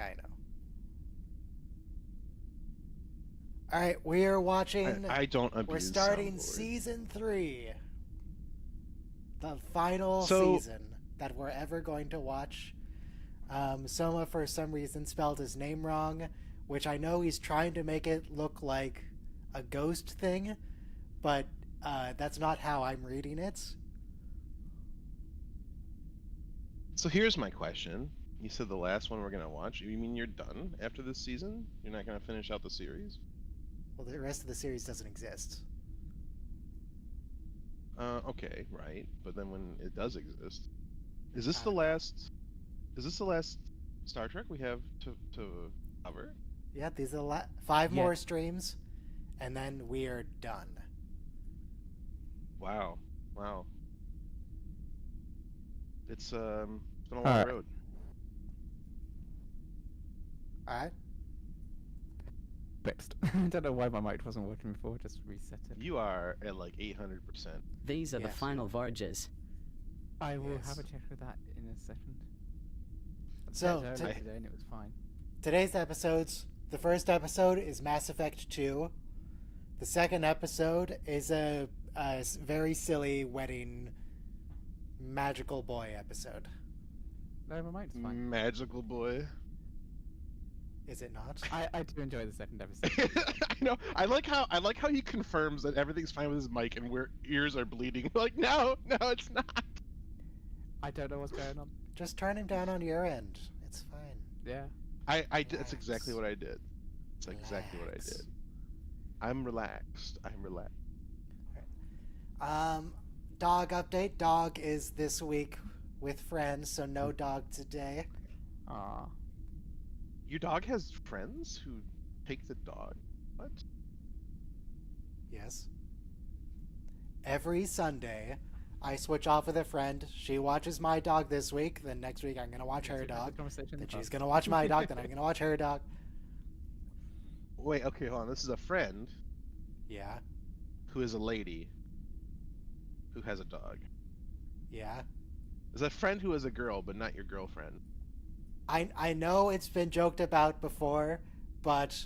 Yeah, I know. All right, we are watching. I don't We're abuse starting soundboard. season 3, the final So, season that we're ever going to watch. Soma, for some reason, spelled his name wrong, which I know he's trying to make it look like a ghost thing, but that's not how I'm reading it. so here's my question. You said the last one we're gonna watch. You mean you're done after this season? You're not gonna finish out the series? Well, the rest of the series doesn't exist. Okay, right. But then when it does exist, is I this the don't know. last? Is this the last Star Trek we have to cover? Yeah, these are the 5 Yeah. more streams, and then we are done. Wow, wow. It's been a long Alright. road. All right. Fixed. I don't know why my mic wasn't working before. Just reset it. You are at like 800%. These are the Yes. final voyages. I will Yes. have a check of that in a second. I So, checked to- earlier today and it was fine. Today's episodes. The first episode is Mass Effect 2. The second episode is a very silly wedding magical boy episode. No, my mic's fine. Magical boy. Is it not? I do enjoy the second episode. I know. I like how he confirms that everything's fine with his mic and where ears are bleeding. Like, no, it's not. I don't know what's going on. Just turn him down on your end. It's fine. Yeah. That's exactly what I did. It's exactly what I Relax. did. I'm relaxed. I'm relaxed. Dog update. Dog is this week with friends, so no dog today. Ah. Your dog has friends who take the dog. What? Yes. Every Sunday, I switch off with a friend. She watches my dog this week. Then next week, I'm going to watch her We've had dog. the conversation in Then the she's past. going to watch my dog. Then I'm going to watch her dog. Wait. Okay. Hold on. This is a friend Yeah. who is a lady who has a dog. Yeah. There's a friend who is a girl, but not your girlfriend. I know it's been joked about before, but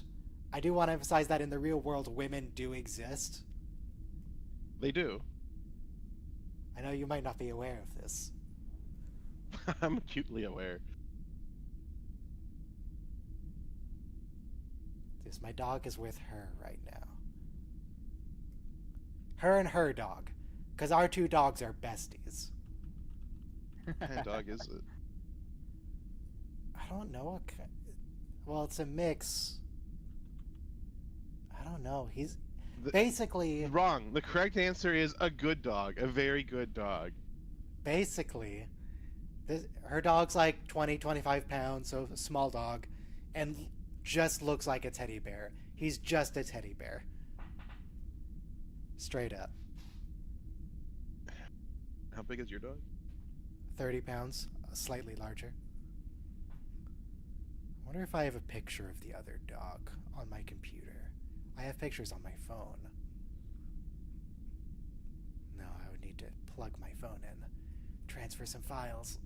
I do want to emphasize that in the real world, women do exist. They do. I know you might not be aware of this. I'm acutely aware. This my dog is with her right now. Her and her dog, because our two dogs are besties. What kind of dog is it? I don't know what kind. Well, it's a mix. I don't know. He's The- basically Wrong. The correct answer is a good dog. A very good dog. basically her dog's like 20, 25 pounds, so a small dog, and just looks like a teddy bear. He's just a teddy bear. Straight up. How big is your dog? 30 pounds, slightly larger. I wonder if I have a picture of the other dog on my computer. I have pictures on my phone. No, I would need to plug my phone in, transfer some files.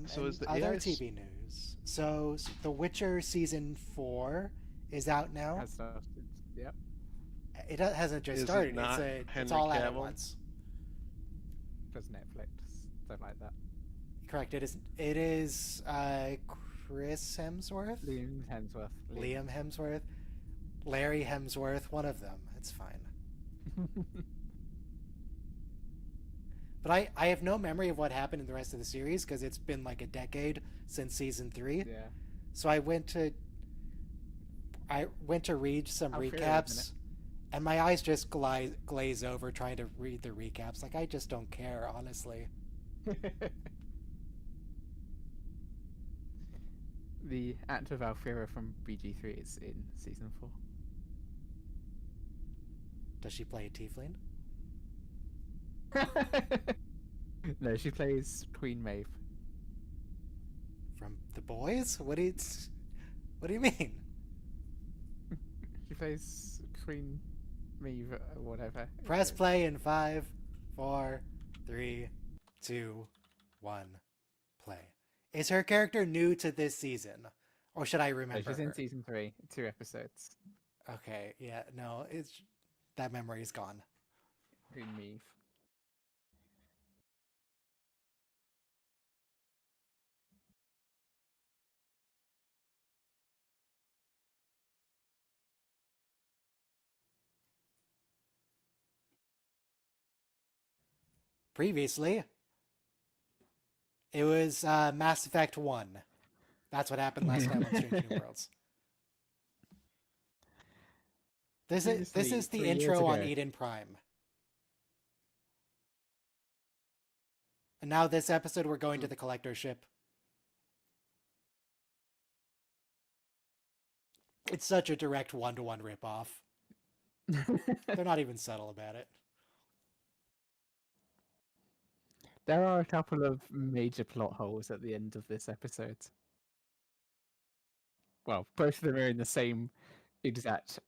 So is and the other AI TV news. So The Witcher season 4 is out now. Has started. Yep. It hasn't just Is it started. not It's Henry all out at Cavill? once. Does Netflix. Don't like that. Correct. It is. It is Chris Hemsworth, Liam Hemsworth. Liam Hemsworth, Larry Hemsworth. One of them. It's fine. But I have no memory of what happened in the rest of the series because it's been like a decade since season 3. Yeah. So I went to read some I'll figure it out in a recaps, and my eyes just glaze over trying to read the recaps. Like I just don't care, honestly. The actor of Alfira from BG3 is in season 4. Does she play a tiefling? No, she plays Queen Maeve. From The Boys? What do you mean? She plays Queen Maeve or whatever. Press play in 5, 4, 3, 2, 1, play. Is her character new to this season? Or should I No, remember she's in her? season 3, 2 episodes. Okay, yeah, no, it's that memory is gone. Who me? Previously, it was Mass Effect 1. That's what happened last time on Strange New Worlds. This Previously, is the 3 years intro on ago. Eden Prime. And now this episode we're going to the collector ship. It's such a direct one-to-one ripoff. They're not even subtle about it. There are a couple of major plot holes at the end of this episode. Well, both of them are in the same exact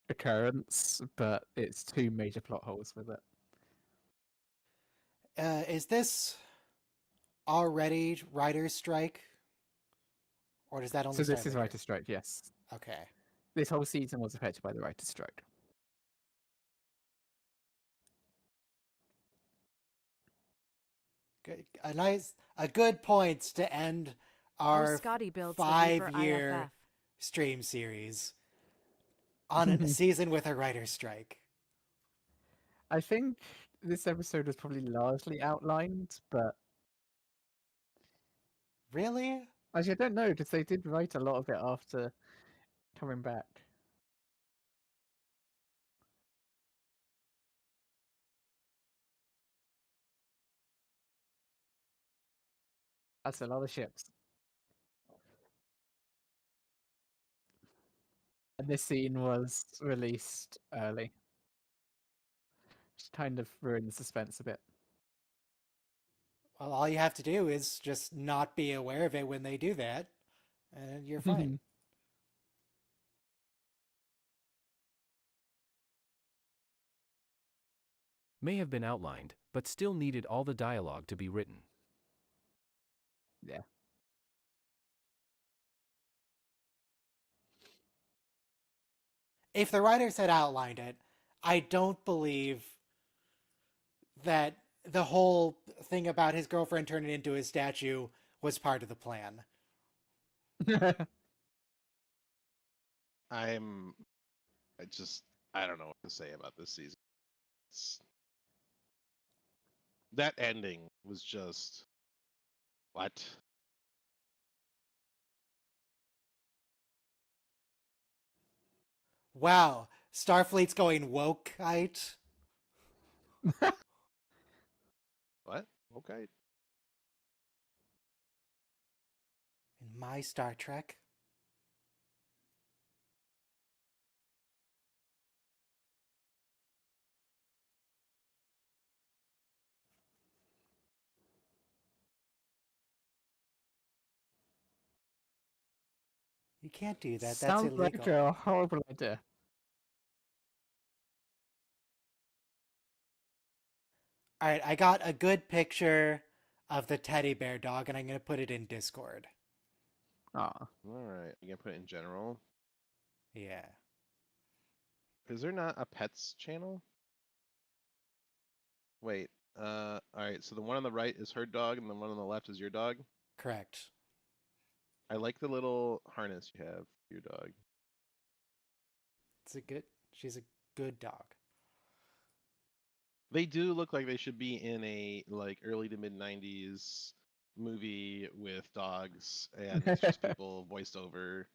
occurrence, but it's 2 major plot holes with it. Is this already writer's strike? Or does that only So start this is later? writer's strike, yes. Okay. This whole season was affected by the writer's strike. Good. A good point to end our Scotty builds the 5-year Reaper stream series on a season with a writer's strike. I think this episode was probably largely outlined, but Really? actually I don't know, because they did write a lot of it after coming back. That's a lot of ships. And this scene was released early, which kind of ruined the suspense a bit. Well, all you have to do is just not be aware of it when they do that, and you're fine. May have been outlined, but still needed all the dialogue to be written. Yeah. If the writers had outlined it, I don't believe that the whole thing about his girlfriend turning into a statue was part of the plan. I don't know what to say about this season. That ending was just what? Wow, Starfleet's going woke-ite. What? Okay. In my Star Trek. You can't do that. That's Sounds like illegal. a horrible idea. All right, I got a good picture of the teddy bear dog, and I'm going to put it in Discord. Ah, All right. You can put it in general. Yeah. Is there not a pets channel? Wait. All right. So the one on the right is her dog, and the one on the left is your dog. Correct. I like the little harness you have for your dog. She's a good dog. They do look like they should be in a like early to mid '90s movie with dogs, and it's just people voiced over,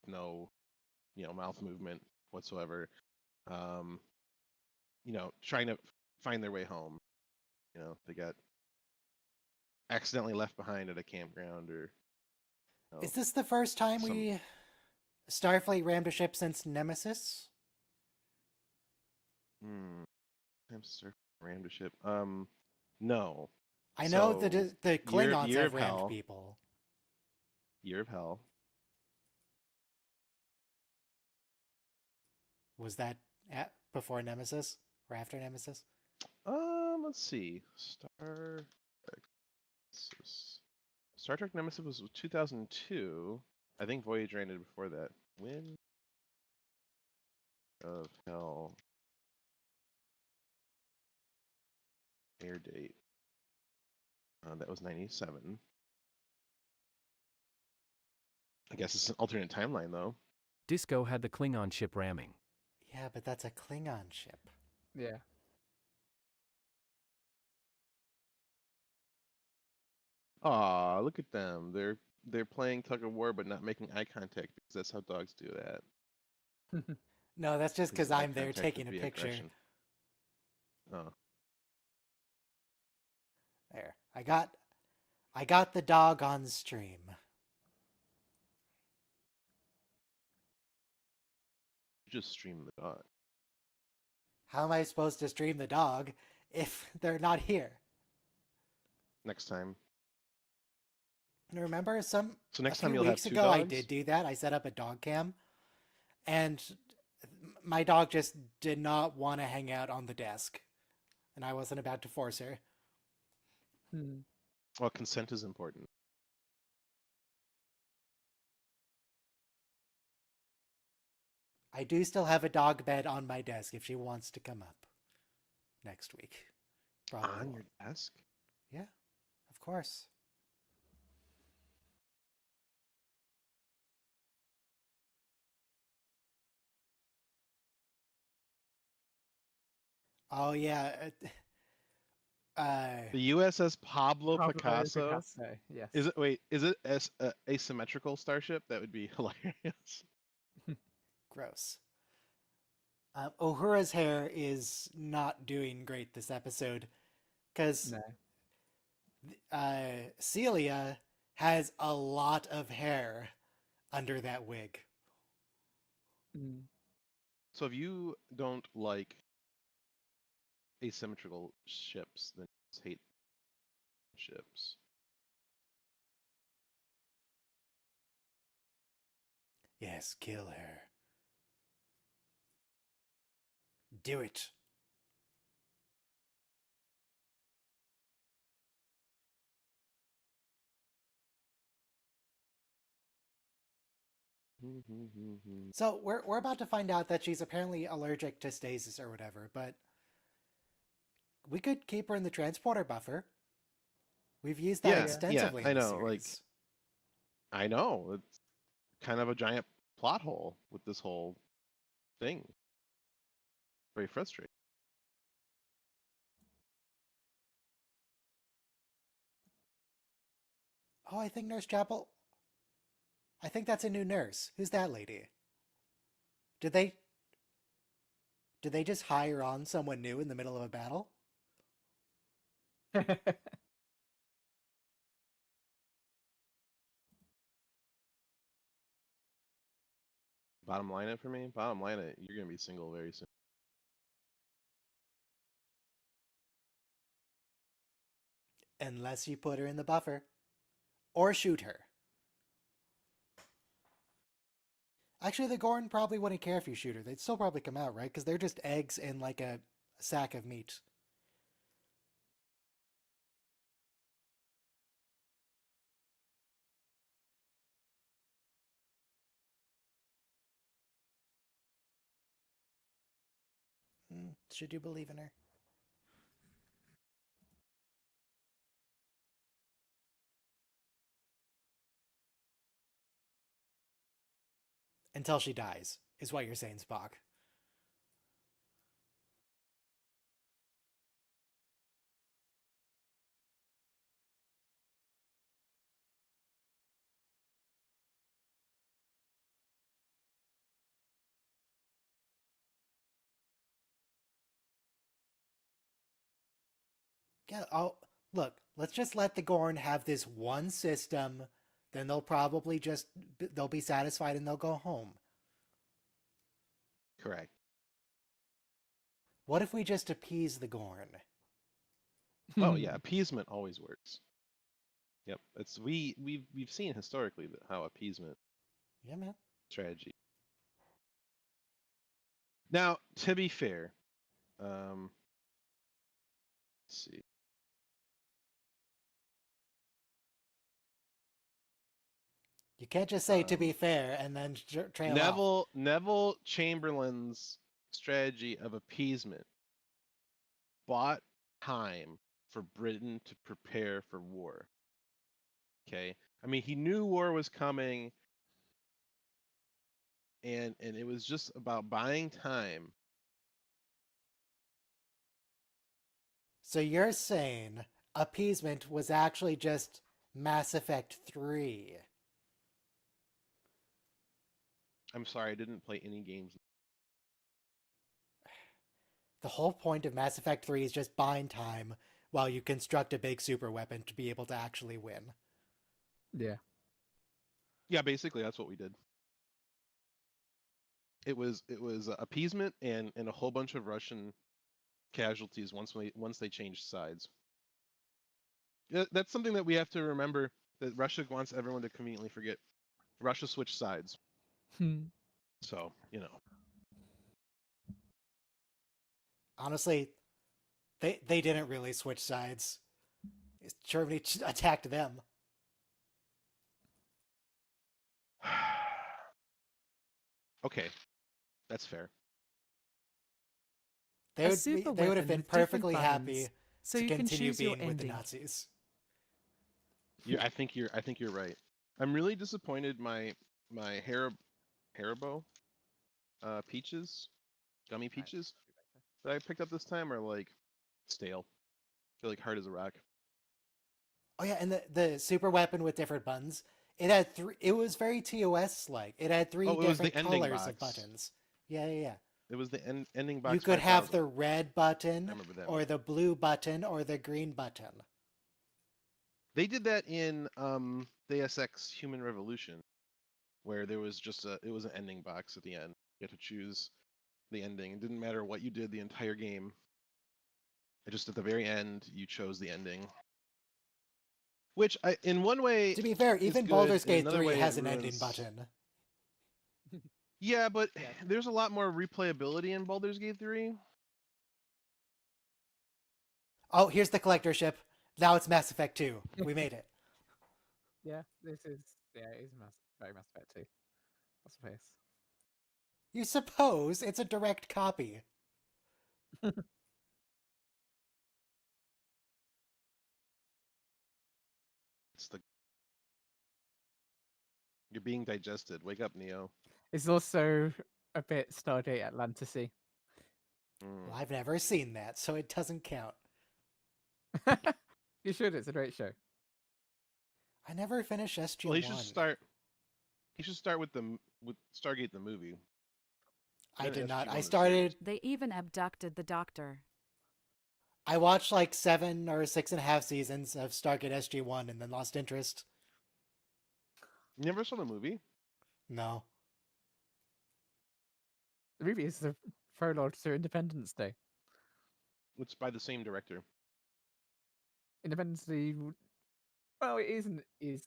no, mouth movement whatsoever. Trying to find their way home. They got accidentally left behind at a campground, or Is this the first time some- Starfleet rammed a ship since Nemesis? Hamster rammed a ship. No. I know So, the Klingons Year have of rammed Hell. people. Year of Hell. Was that before Nemesis or after Nemesis? Let's see. Star Trek Nemesis was 2002. I think Voyager ended before that. Wind of Hell air date. That was 97. I guess it's an alternate timeline, though. Disco had the Klingon ship ramming. Yeah, but that's a Klingon ship. Yeah. Aw, look at them. They're playing tug of war, but not making eye contact because that's how dogs do that. No, that's just because eye I'm there contact taking a would be picture. aggression. Oh, There. I got the dog on stream. you just stream the dog. How am I supposed to stream the dog if they're not here? Next time. And remember, So next a time few you'll have weeks two ago dogs? I did do that. I set up a dog cam, and my dog just did not want to hang out on the desk, and I wasn't about to force her. Well, consent is important. I do still have a dog bed on my desk if she wants to come up next week. Probably On won't. your desk? Yeah, of course. Oh yeah. The USS Pablo Pablo Picasso. Yes. Is it asymmetrical starship? That would be hilarious. Gross. Uhura's hair is not doing great this episode because No. Celia has a lot of hair under that wig. So if you don't like asymmetrical ships, then you just hate ships. Yes, kill her. Do it. So we're about to find out that she's apparently allergic to stasis or whatever, but we could keep her in the transporter buffer. We've used that extensively in I the know. series. I know. It's kind of a giant plot hole with this whole thing. Very frustrating. Oh, I think Nurse Chapel. I think that's a new nurse. Who's that lady? Did they just hire on someone new in the middle of a battle? Bottom line it for me. Bottom line it. You're gonna be single very soon. Unless you put her in the buffer. Or shoot her. Actually, the Gorn probably wouldn't care if you shoot her. They'd still probably come out, right? Because they're just eggs in like a sack of meat. Should you believe in her? Until she dies, is what you're saying, Spock. Yeah, oh, look, let's just let the Gorn have this one system, then they'll probably just, they'll be satisfied and they'll go home. Correct. What if we just appease the Gorn? Oh yeah, appeasement always works. Yep, we've seen historically how appeasement. Yeah, man. Strategy. Now, to be fair, Let's see. You can't just say to be fair and then trail off. Neville Chamberlain's strategy of appeasement bought time for Britain to prepare for war. Okay, I mean he knew war was coming, and it was just about buying time. So you're saying appeasement was actually just Mass Effect 3. I'm sorry, I didn't play any games. The whole point of Mass Effect 3 is just buying time while you construct a big super weapon to be able to actually win. Yeah. Yeah, basically that's what we did. It was appeasement and a whole bunch of Russian casualties once they changed sides. That's something that we have to remember, that Russia wants everyone to conveniently forget. Russia switched sides. So, you know. Honestly, they didn't really switch sides. Germany attacked them. Okay, that's fair. They would have been perfectly happy so to you can continue choose your being with the ending. Nazis. I think you're right. I'm really disappointed. My Haribo peaches, gummy peaches that I picked up this time are like stale. They're like hard as a rock. Oh yeah, and the super weapon with different buttons. It had three. It was very TOS like. It had three different colors of buttons. Yeah. It was the ending box. You could 5000. have the red button, or one. the blue button, or the green button. They did that in Deus Ex Human Revolution, where there was just it was an ending box at the end. You had to choose the ending. It didn't matter what you did the entire game. It just at the very end you chose the ending. Which in one way, to be fair, even good, Baldur's Gate 3 way, has an ending button. Yeah, but there's a lot more replayability in Baldur's Gate 3. Oh, here's the collector ship. Now it's Mass Effect 2. We made it. Yeah, it is very Mass Effect 2. I suppose. You suppose it's a direct copy. You're being digested. Wake up, Neo. It's also a bit Stargate Atlantis-y. Well, I've never seen that, so it doesn't count. You should. It's a great show. I never finished SG-1. Well, he should start. He should start with Stargate the movie. I did not. I SG-1 started. They even abducted the doctor. I watched like 7 or 6.5 seasons of Stargate SG-1 and then lost interest. You never saw the movie? No. The movie is the prologue to Independence Day. It's by the same director. Independence Day. Well, it isn't a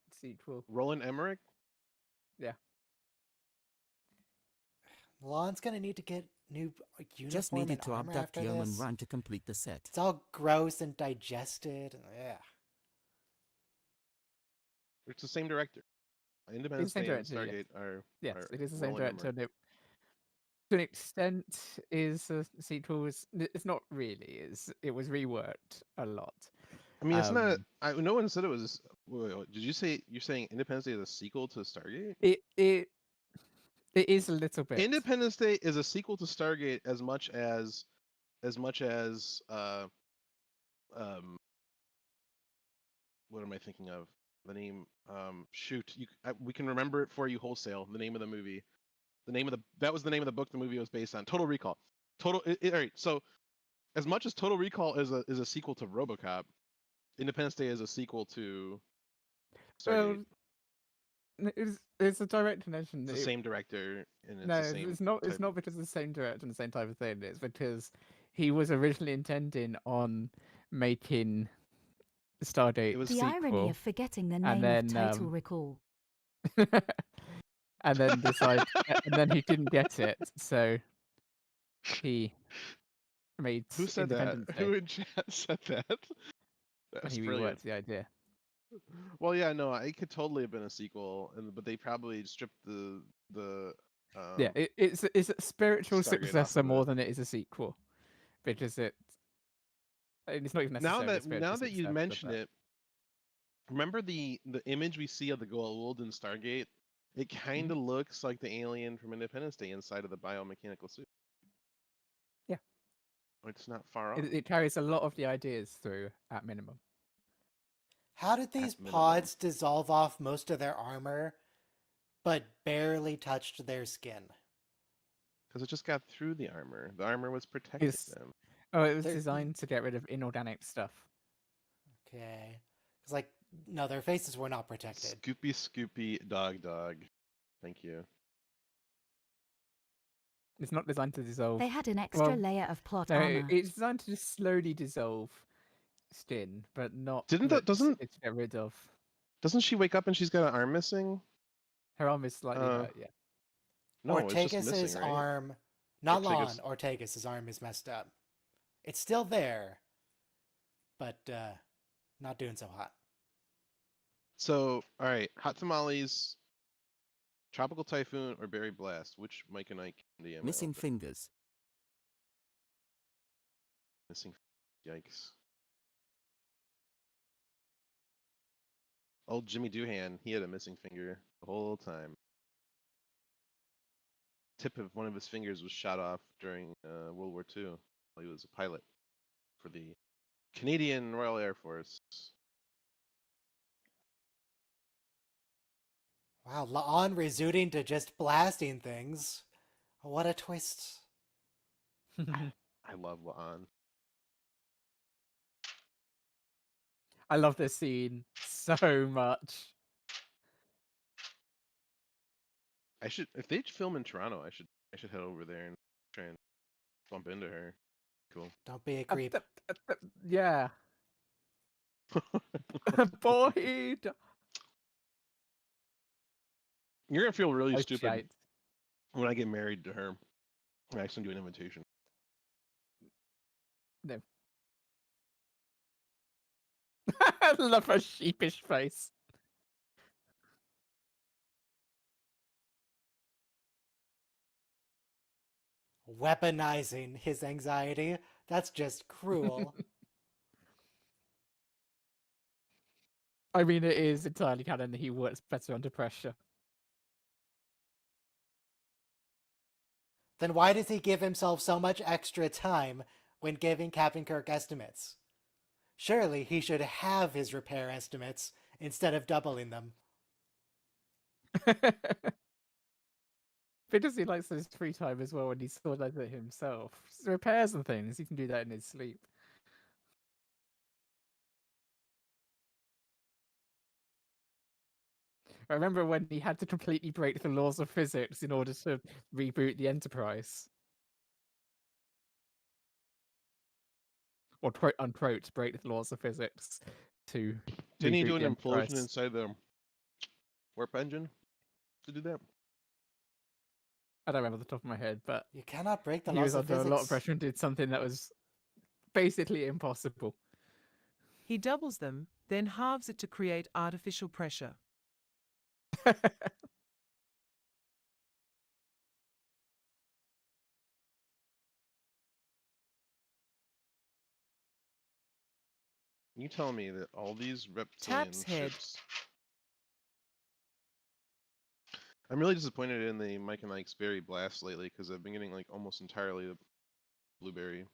sequel. Roland Emmerich? Yeah. Lon's gonna need to get new uniform Just needed and to armor abduct after Guillaume this. and run to complete the set. It's all gross and digested. Yeah. It's the same director. Independence Day and Stargate are. Yes, are it is the same Roland director. Emmerich. To an extent, is a sequel. It's not really. It was reworked a lot. I mean, it's not. No one said it was. Wait, did you say you're saying Independence Day is a sequel to Stargate? It is a little bit. Independence Day is a sequel to Stargate as much as what am I thinking of? The name. Shoot, we can remember it for you wholesale. The name of the movie. That was the name of the book the movie was based on. Total Recall. All right. So, as much as Total Recall is a sequel to RoboCop, Independence Day is a sequel to Stargate. Well, it's a direct connection. It's the same director, and it's No, the same. it's not. It's not because it's the same director and the same type of thing. It's because he was originally intending on making Stargate The sequel, irony of forgetting the and name then, of Total Recall. and then decide, and then he didn't get it, so he made Who said that? Independence Day. Who in chat said that? That's He brilliant. reworked the idea. Well, yeah, no, it could totally have been a sequel, but they probably stripped the Yeah, it's a spiritual Stargate off successor of more it. than it is a sequel, because it's not even Now necessarily a that spiritual you successor. mention But it, remember the image we see of the Goa'uld in Stargate? It kind of looks like the alien from Independence Day inside of the biomechanical suit. Yeah. It's not far off. it carries a lot of the ideas through at minimum. How did these pods dissolve off most of their armor, but barely touched their skin? Because it just got through the armor. The armor was protecting them. Oh, it was They're- designed to get rid of inorganic stuff. Okay. It's like, no, their faces were not protected. Scoopy dog. Thank you. It's not designed to dissolve. They had an extra layer of plot No, armor. it's designed to just slowly dissolve skin, but not. Doesn't it's get rid of? Doesn't she wake up and she's got an arm missing? Her arm is slightly hurt. Yeah. No, it's just Ortegas's missing, right? arm, not Ortegas. Lon, Ortegas's arm is messed up. It's still there, but not doing so hot. So, all right, hot tamales, tropical typhoon, or berry blast. Which Mike and Ike candy am I Missing open? fingers. Missing. Yikes. Old Jimmy Doohan, he had a missing finger the whole time. Tip of one of his fingers was shot off during World War II while he was a pilot for the Canadian Royal Air Force. Wow, Lon resorting to just blasting things. What a twist. I love La'an. I love this scene so much. I should, if they film in Toronto, I should head over there and try and bump into her. Cool. Don't be a creep. Yeah. Boyd. You're gonna feel really Oh, stupid shite. when I get married to her. I actually do an invitation. No. I love her sheepish face. Weaponizing his anxiety. That's just cruel. I mean, it is entirely canon that he works better under pressure. Then why does he give himself so much extra time when giving Captain Kirk estimates? Surely he should have his repair estimates instead of doubling them. Because he likes his free time as well when he sorts it himself. Repairs and things, he can do that in his sleep. I remember when he had to completely break the laws of physics in order to reboot the Enterprise. Or quote unquote break the laws of physics to Didn't he reboot do an the implosion Enterprise. inside the warp engine to do that? I don't remember the top of my head, but You cannot break the he laws was of under physics. a lot of pressure and did something that was basically impossible. He doubles them, then halves it to create artificial pressure. You tell me that all these reptilian Tap's head. ships. I'm really disappointed in the Mike and Ike's berry blast lately because I've been getting like almost entirely the blueberry.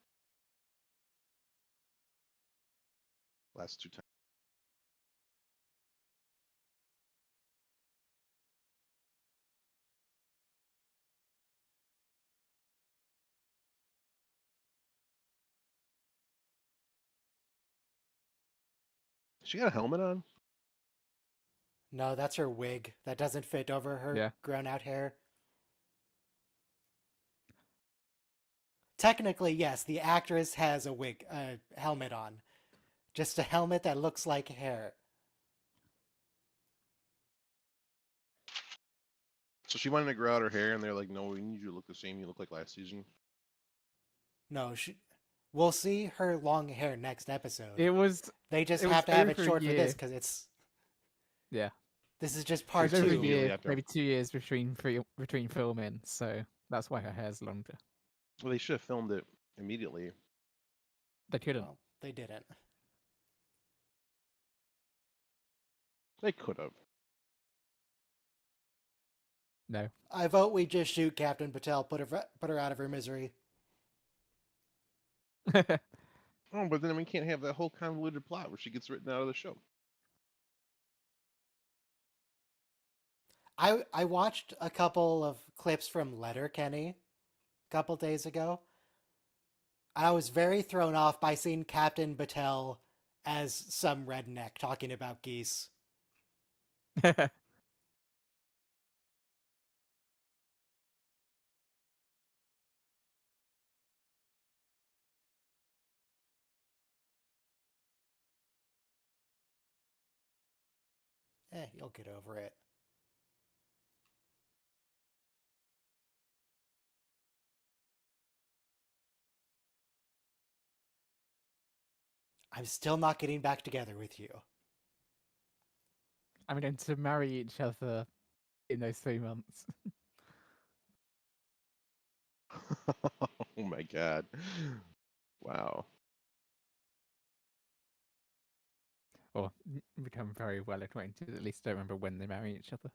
Last 2 times. She got a helmet on? No, that's her wig. That doesn't fit over her grown out hair. Technically, yes, the actress has a wig, helmet on. Just a helmet that looks like hair. So she wanted to grow out her hair, and they're like, "No, we need you to look the same you look like last season." No, We'll see her long hair next episode. It was They just it was have to have it over a short for this year. because it's yeah. this is just It part was over a two. Immediately year, after. maybe 2 years between filming, so that's why her hair's longer. Well, they should have filmed it immediately. They couldn't. Well, they didn't. They could have. No. I vote we just shoot Captain Patel, put her out of her misery. Oh, but then we can't have that whole convoluted plot where she gets written out of the show. I watched a couple of clips from Letterkenny a couple days ago. I was very thrown off by seeing Captain Patel as some redneck talking about geese. You'll get over it. I'm still not getting back together with you. I'm going to marry each other in those 3 months. Oh my god. Wow. Or become very well acquainted. At least I don't remember when they marry each other.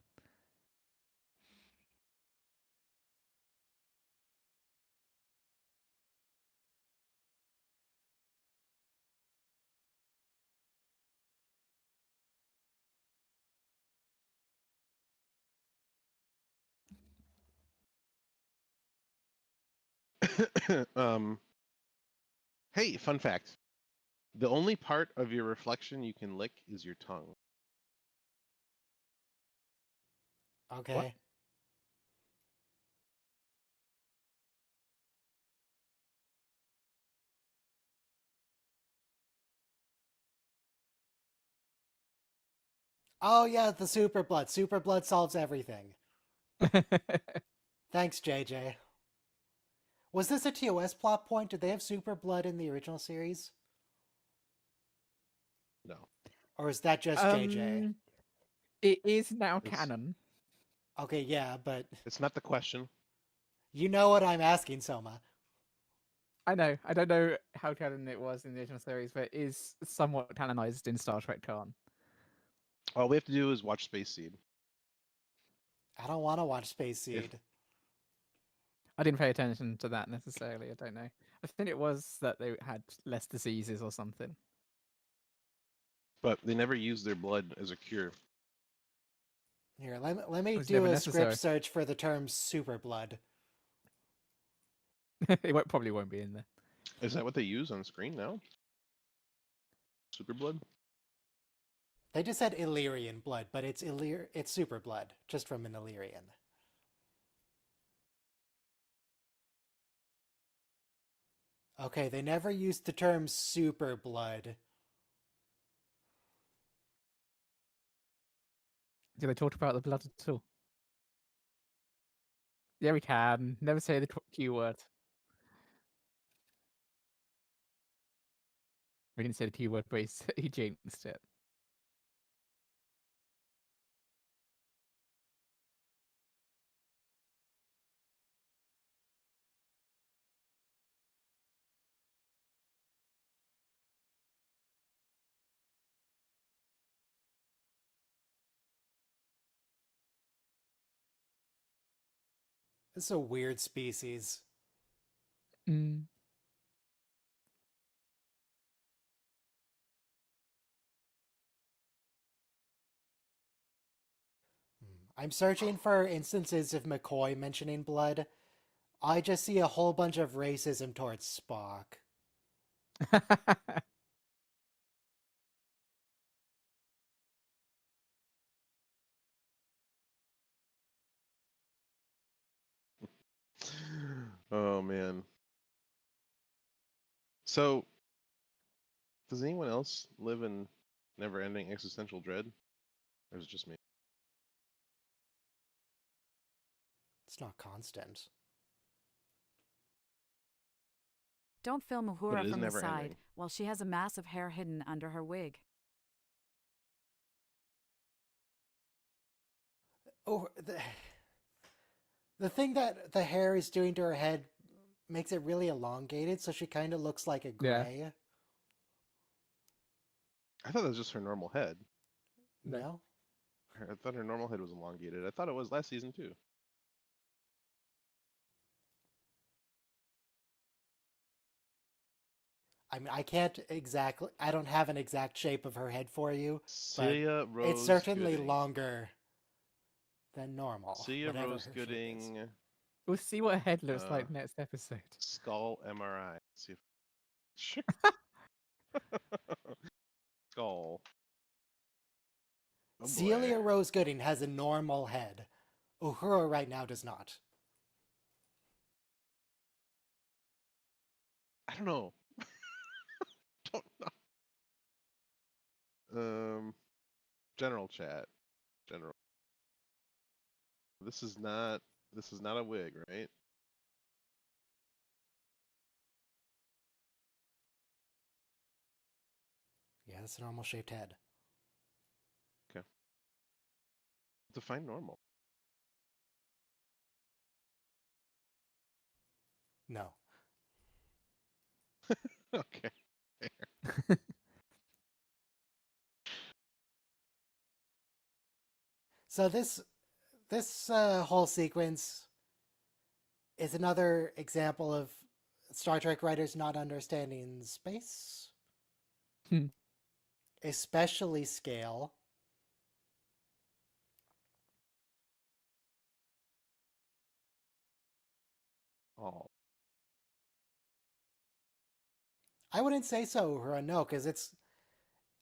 Hey, fun fact. The only part of your reflection you can lick is your tongue. Okay. What? Oh yeah, the super blood. Super blood solves everything. Thanks, JJ. Was this a TOS plot point? Did they have super blood in the original series? No. Or is that just JJ? It is now It's- canon. Okay, yeah, but It's not the question. you know what I'm asking, Soma. I know. I don't know how canon it was in the original series, but it is somewhat canonized in Star Trek Khan. All we have to do is watch Space Seed. I don't want to watch Space Seed. I didn't pay attention to that necessarily. I don't know. I think it was that they had less diseases or something. But they never used their blood as a cure. Here, let me It was do never a necessary. script search for the term super blood. Probably won't be in there. Is that what they use on screen now? Super blood? They just said Illyrian blood, but it's super blood, just from an Illyrian. Okay, they never used the term super blood. Did they talk about the blood at all? Yeah, we can. Never say the Q word. We didn't say the Q word, but he jinxed it. This is a weird species. Mm. I'm searching for instances of McCoy mentioning blood. I just see a whole bunch of racism towards Spock. Oh man. So, does anyone else live in never-ending existential dread, or is it just me? It's not constant. Don't film it Uhura is from the never side ending. while she has a mass of hair hidden under her wig. Oh, the thing that the hair is doing to her head makes it really elongated, so she kind of looks like a Yeah. gray. I thought that was just her normal head. No. No? I thought her normal head was elongated. I thought it was last season too. I mean, I don't have an exact shape of her head for you, but Celia Rose it's certainly Gooding. longer than normal. Celia whatever Rose her shape is. Gooding. We'll see what her head looks like Uh, next episode. Skull MRI. Let's see if... Sure. Skull. Oh boy. Celia Rose Gooding has a normal head. Uhura right now does not. I don't know. Don't know. General chat. General. This is not a wig, right? Yeah, that's a normal shaped head. Okay. Define normal. No. Okay. So this whole sequence is another example of Star Trek writers not understanding space, especially scale. Oh. I wouldn't say so, Uhura, no, because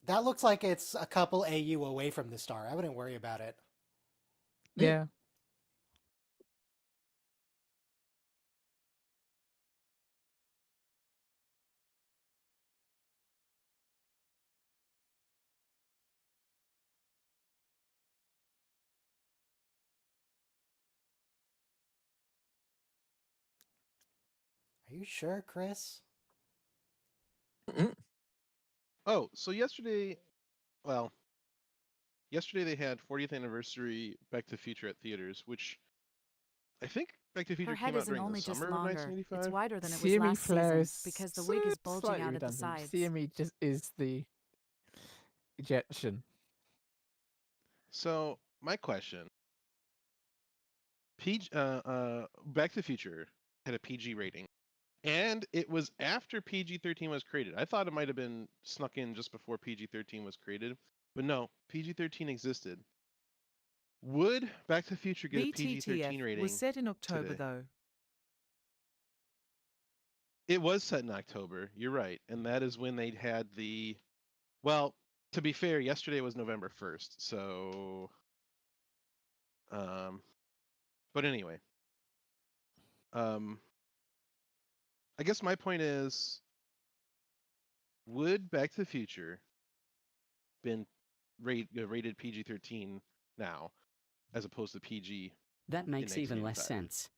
that looks like it's a couple AU away from the star. I wouldn't worry about it. Yeah. Are you sure, Chris? Oh, so yesterday they had 40th anniversary Back to the Future at theaters, which I think Back to the Future Her head came out isn't during only the just summer of longer, 1985. it's wider than it was CME last flare season because the wig is bulging slightly out at the redundant. sides. CME just is the ejection. So my question: Back to the Future had a PG rating, and it was after PG-13 was created. I thought it might have been snuck in just before PG-13 was created, but no, PG-13 existed. Would Back to the Future get a PG-13 BTTF rating was set in October, today? though. It was set in October. You're right, and that is when they had the. Well, to be fair, yesterday was November 1st, so. But anyway. I guess my point is, would Back to the Future been rated PG-13 now, as opposed to PG? That makes even less 1985. sense.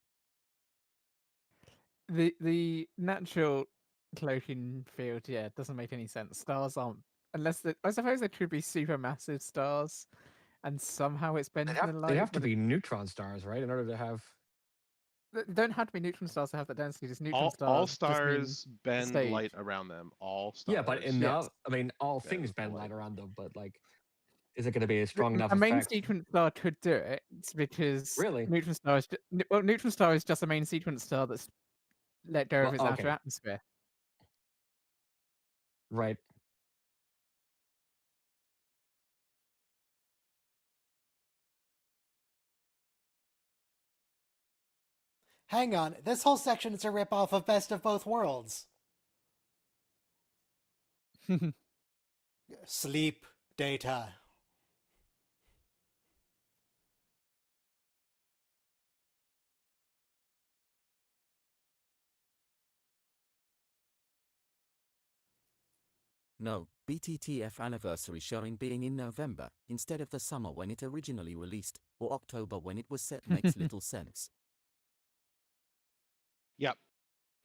The natural cloaking field, yeah, doesn't make any sense. Stars aren't I suppose they could be supermassive stars, and somehow it's bending the light. They have to but be neutron stars, right? In order to have. They don't have to be neutron stars to have that density. Just neutron All stars just mean stars bend stage. light around them. All stars. Yeah, but enough. I mean, all things bend bend light light. around them, but like, is it going to be a strong enough A main effect? sequence star could do it because Really? neutron star is just a main sequence star that's let go of its outer atmosphere. Right. Hang on, this whole section is a ripoff of Best of Both Worlds. Sleep data. No, BTTF anniversary showing being in November, instead of the summer when it originally released, or October when it was set makes little sense. Yep,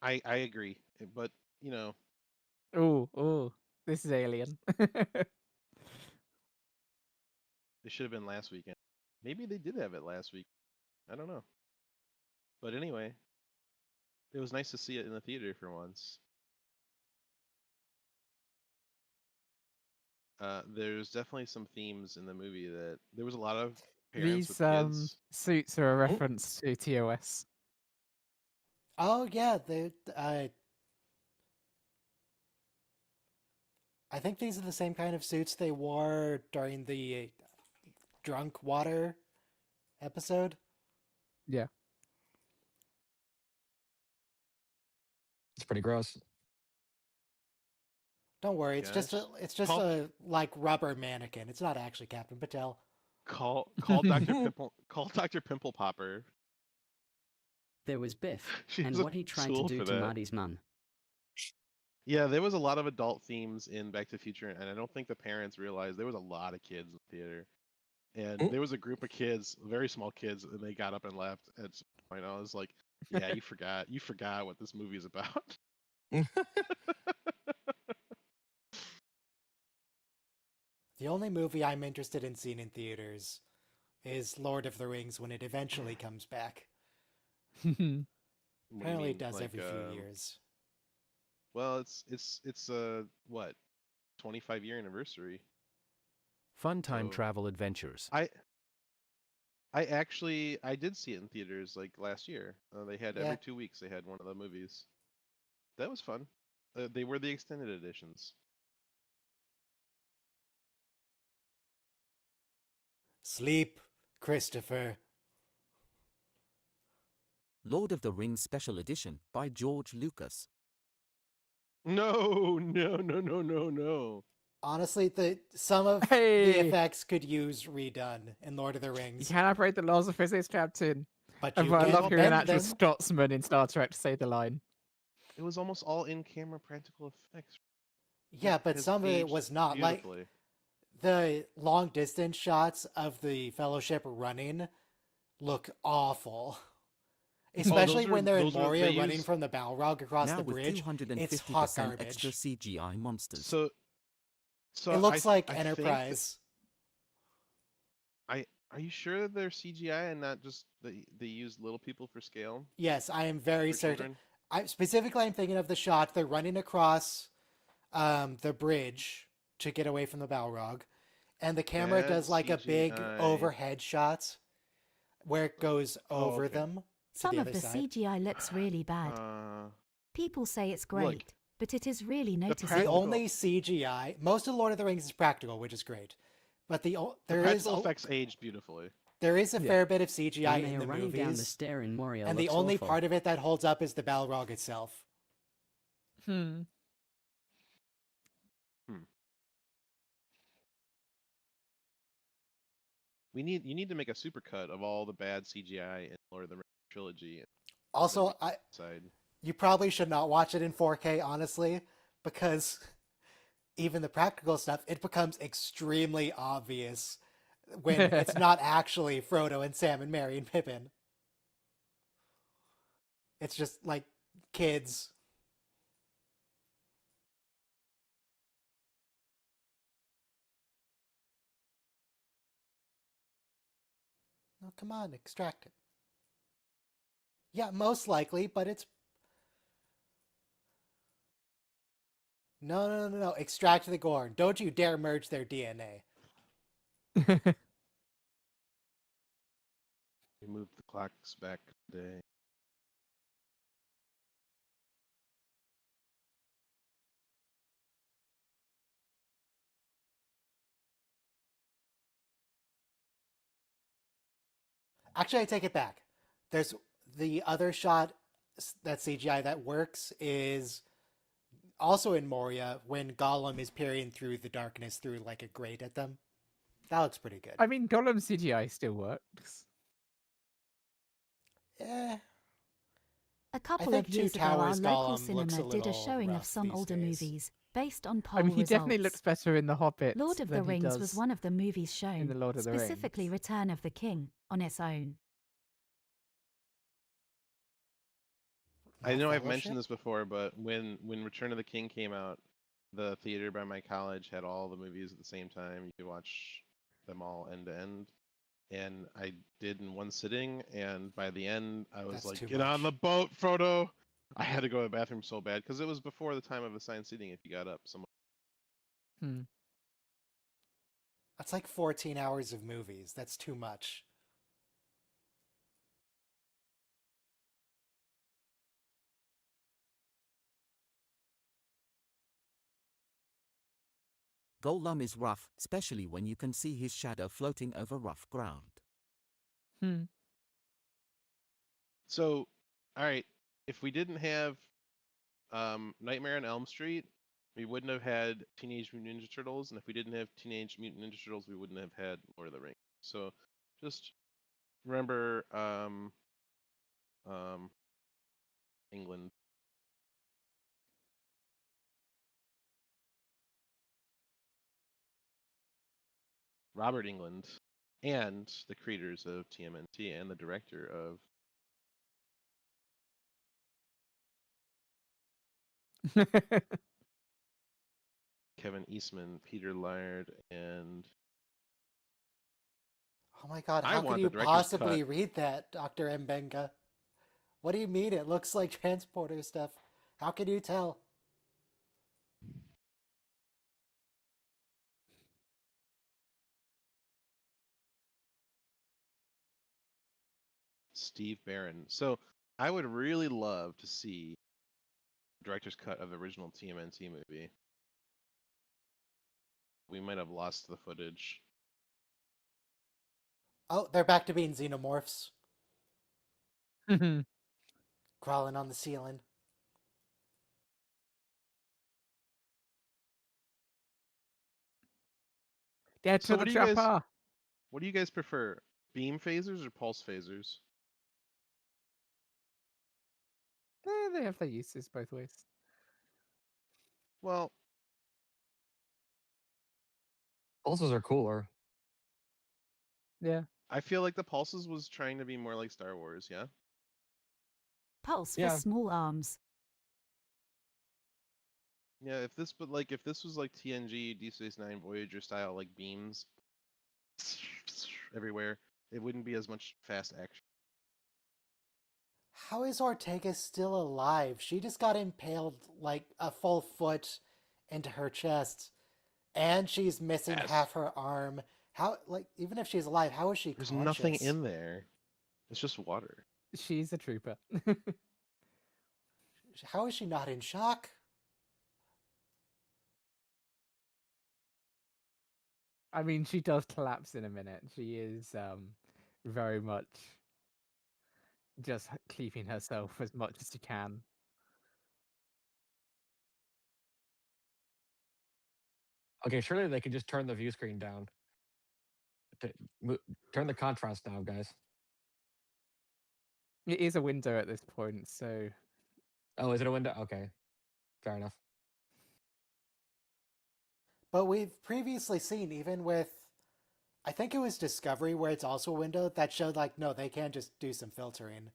I agree. But you know, Oh, this is Alien. it should have been last weekend. Maybe they did have it last week. I don't know. But anyway, it was nice to see it in the theater for once. There's definitely some themes in the movie that there was a lot of parents These with kids. suits are a reference to TOS. Oh yeah, I think these are the same kind of suits they wore during the drunk water episode. Yeah. It's pretty gross. Don't worry, it's just Gosh. a like rubber mannequin. It's not actually Captain Patel. Call Dr. Pimple Popper. There was Biff, She and was what he at tried to school do for to that. Marty's mum. Yeah, there was a lot of adult themes in Back to the Future, and I don't think the parents realized there was a lot of kids in the theater. And there was a group of kids, very small kids, and they got up and left at some point. I was like, yeah, you forgot what this movie is about. The only movie I'm interested in seeing in theaters is Lord of the Rings when it eventually comes back. What do you Apparently, it mean? does Like, every few years. Well, it's what 25-year anniversary. Fun time So- travel adventures. I did see it in theaters like last year. They had Yeah. every 2 weeks they had one of the movies. That was fun. They were the extended editions. Sleep, Christopher. Lord of the Rings Special Edition by George Lucas. No. Honestly, some of the Hey! effects could use redone in Lord of the You Rings, cannot break the laws of physics, Captain. but I you love can hearing an bend actual them. Scotsman in Star Trek say the line. It was almost all in-camera practical effects. Yeah, but has some of it aged was not. Like beautifully. the long distance shots of the Fellowship running look awful. Especially when they're in Moria running from the Balrog across Now the with bridge. It's 250% hot garbage. extra CGI monsters. So It looks like I think that- Enterprise. Are you sure that they're CGI and not just they use little people for scale? Yes, I am very For certain. children? I'm thinking of the shot they're running across the bridge to get away from the Balrog, and the camera Bad does like a big CGI. overhead shot where it goes over okay. them to Some the of other the side. CGI looks really bad. People say it's great, look, but it is really The noticeable. practical- only CGI, most of Lord of the Rings is practical, which is great, but The practical effects aged beautifully. there is a Yeah. fair bit of CGI When they in are the running down the movies, stair in Moria and the looks only awful. part of it that holds up is the Balrog itself. You need to make a supercut of all the bad CGI in Lord of the Rings trilogy. Also, Side. you probably should not watch it in 4K, honestly, because even the practical stuff, it becomes extremely obvious when it's not actually Frodo and Sam and Merry and Pippin. It's just like kids. No, come on, extract it. Yeah, most likely, but it's... No. Extract the Gorn. Don't you dare merge their DNA. We moved the clocks back a day. Actually, I take it back. There's the other shot that CGI that works is also in Moria when Gollum is peering through the darkness through like a grate at them. That looks pretty good. I mean, Gollum CGI still works. Eh, A couple think of Two years ago, our Towers local Gollum looks cinema a did a little showing rough of some these older days. movies based on poll I mean, he results. definitely looks better in The Hobbit. Lord of the than he Rings does was one of the movies shown, in The Lord of the specifically Rings. Return of the King, on its own. I Not know I've Fellowship? mentioned this before, but when Return of the King came out, the theater by my college had all the movies at the same time. You could watch them all end to end. And I did in one sitting, and by the end, I was That's like, too "Get on the much. boat, Frodo!" I had to go to the bathroom so bad because it was before the time of assigned seating. If you got up, someone. Hmm. That's like 14 hours of movies. That's too much. Gollum is rough, especially when you can see his shadow floating over rough ground. Hmm. So, all right, if we didn't have Nightmare on Elm Street, we wouldn't have had Teenage Mutant Ninja Turtles, and if we didn't have Teenage Mutant Ninja Turtles, we wouldn't have had Lord of the Rings. So, just remember, England. Robert England, and the creators of TMNT, and the director of. Kevin Eastman, Peter Laird, and Oh my god, I how could want you the director's possibly cut. read that, Dr. Mbenga? What do you mean? It looks like transporter stuff. How can you tell? Steve Barron. So I would really love to see the director's cut of the original TMNT movie. We might have lost the footage. Oh, they're back to being xenomorphs. Crawling on the ceiling. Get So to the chopper! what do you guys prefer? Beam phasers or pulse phasers? They have their uses both ways. Well, Pulses are cooler. Yeah. I feel like the pulses was trying to be more like Star Wars, yeah? Pulse for Yeah. small arms. Yeah, if this was like TNG, Deep Space Nine, Voyager style like beams everywhere, it wouldn't be as much fast action. How is Ortega still alive? She just got impaled like a full foot into her chest, and she's missing Yes. half her arm. How, like, even if she's alive, how is she There's conscious? nothing in there. It's just water. She's a trooper. How is she not in shock? I mean, she does collapse in a minute. She is very much just keeping herself as much as she can. Okay, surely they could just turn the view screen down. Turn the contrast down, guys. It is a window at this point, so Oh, is it a window? Okay, fair enough. But we've previously seen, even with, I think it was Discovery, where it's also a window, that showed, like, no, they can just do some filtering.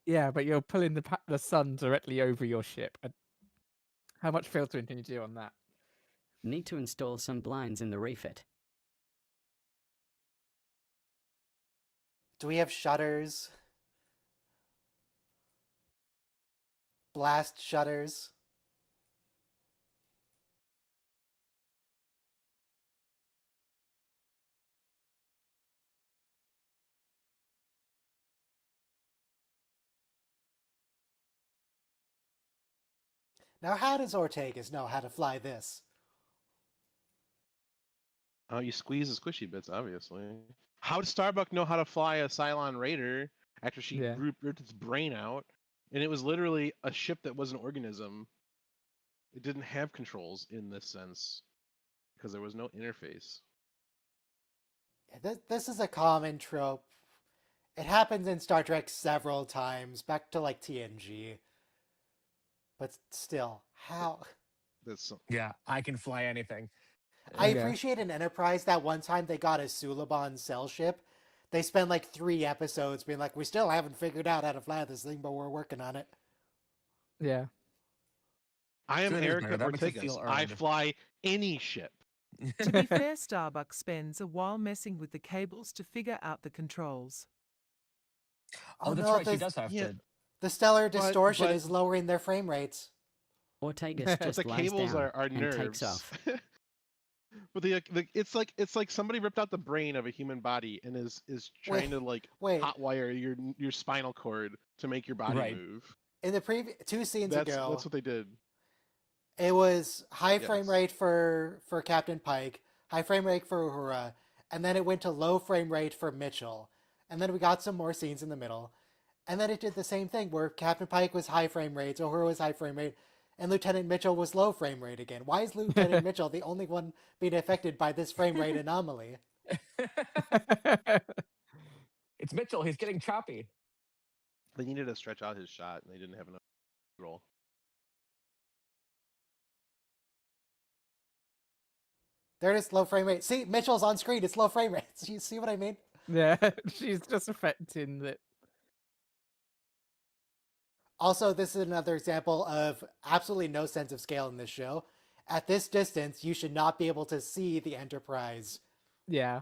yeah, but you're pulling the sun directly over your ship. How much filtering can you do on that? Need to install some blinds in the refit. Do we have shutters? Blast shutters? Now, how does Ortegas know how to fly this? Oh, you squeeze the squishy bits, obviously. How does Starbuck know how to fly a Cylon Raider after she Yeah. ripped its brain out? And it was literally a ship that was an organism. It didn't have controls in this sense because there was no interface. This is a common trope. It happens in Star Trek several times, back to like TNG. But still, how? That's Yeah, I can fly anything. I Yeah. appreciate in Enterprise that one time they got a Suliban cell ship they spend like 3 episodes being like, we still haven't figured out how to fly this thing, but we're working on it. Yeah. I am Good, Erica that makes it Ortegas. feel I earned. fly any ship. To be fair, Starbuck spends a while messing with the cables to figure out the controls. Oh, that's no, right. She does have yeah. to. The stellar distortion but- is lowering their frame rates. Ortegas But just the lies cables down are and takes nerves. off. But it's like somebody ripped out the brain of a human body and is trying to like Wait. hotwire your spinal cord to make your body Right. move. In the previous 2 scenes ago, That's what they did. it was high frame Yes. rate for Captain Pike, high frame rate for Uhura, and then it went to low frame rate for Mitchell. And then we got some more scenes in the middle. And then it did the same thing where Captain Pike was high frame rate, Uhura was high frame rate, and Lieutenant Mitchell was low frame rate again. Why is Lieutenant Mitchell the only one being affected by this frame rate anomaly? It's Mitchell. He's getting choppy. They needed to stretch out his shot, and they didn't have enough roll. There it is, low frame rate. See, Mitchell's on screen. It's low frame rate. You see what I mean? Yeah, she's just affecting that. Also, this is another example of absolutely no sense of scale in this show. At this distance, you should not be able to see the Enterprise. Yeah.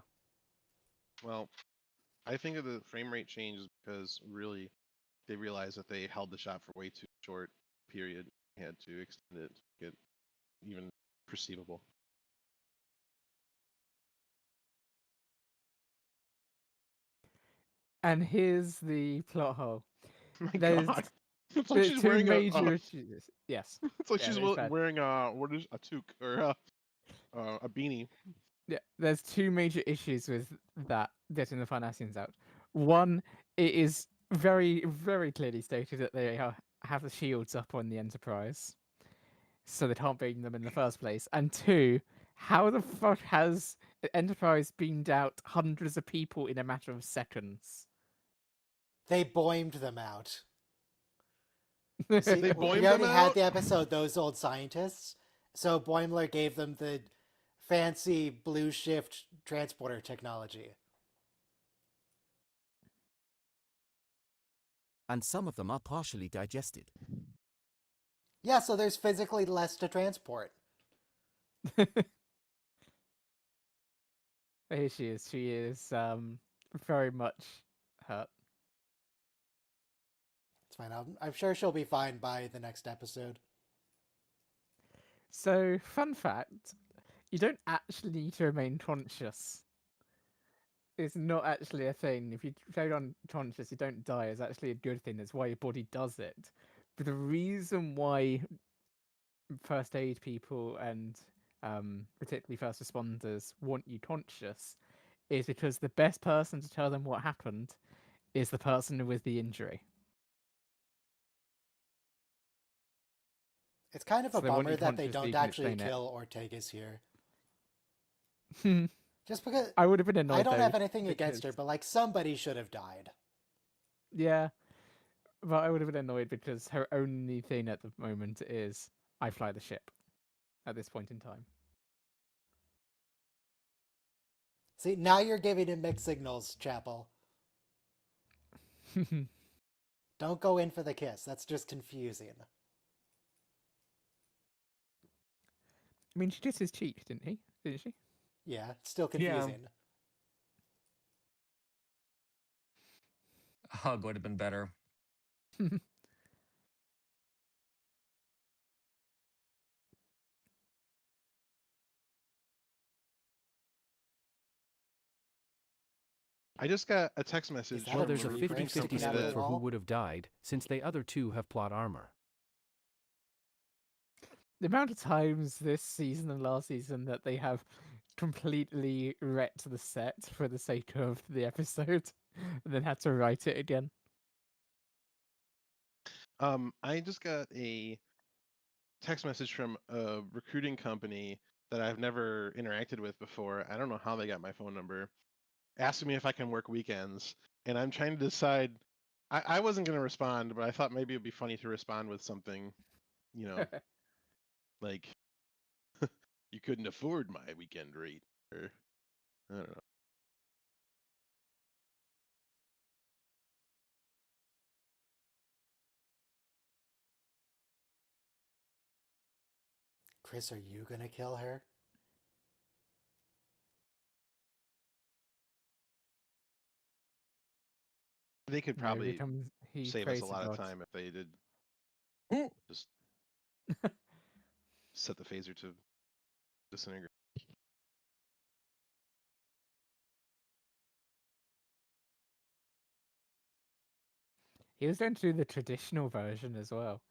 Well, I think of the frame rate change is because really they realized that they held the shot for way too short period. They had to extend it to get even perceivable. And here's the plot hole. My There's God. It's like there's she's two wearing major a. issues. Yes. It's like Yeah, she's it's bad. wearing a toque or a beanie. Yeah, there's two major issues with that getting the Farnassians out. One, it is very, very clearly stated that they have the shields up on the Enterprise, so they can't beam them in the first place. And two, how the fuck has the Enterprise beamed out hundreds of people in a matter of seconds? They boimed them out. See, See, boimed we already them had out? the episode, Those Old Scientists. So Boimler gave them the fancy blue shift transporter technology. And some of them are partially digested. Yeah, so there's physically less to transport. Here she is. She is very much hurt. It's fine. I'm sure she'll be fine by the next episode. So, fun fact, you don't actually need to remain conscious. It's not actually a thing. If you stay unconscious, you don't die. It's actually a good thing. That's why your body does it. But the reason why first aid people and particularly first responders want you conscious is because the best person to tell them what happened is the person with the injury. It's kind of So a they want bummer you that they conscious so you don't can actually explain it. kill Ortegas here. Hmm. Just because I would have been annoyed. I don't though, have anything against her, because- but like somebody should have died. Yeah, but I would have been annoyed because her only thing at the moment is I fly the ship. At this point in time. See, now you're giving him mixed signals, Chapel. Don't go in for the kiss. That's just confusing. I mean, she kissed his cheek, didn't she? Yeah, it's still Yeah. confusing. A hug would have been better. I just got a text message. that Well, a there's a blueprint 50-50 sticking out of split the for who wall? would have died, since the other two have plot armor. The amount of times this season and last season that they have completely wrecked the set for the sake of the episode and then had to write it again. I just got a text message from a recruiting company that I've never interacted with before. I don't know how they got my phone number, asking me if I can work weekends. And I'm trying to decide. I wasn't going to respond, but I thought maybe it'd be funny to respond with something, like, you couldn't afford my weekend rate. Or, I don't know. Chris, are you gonna kill her? They could No, probably he save us prays a to lot of God. time if they did just set the phaser to disintegrate. He was going to do the traditional version as well,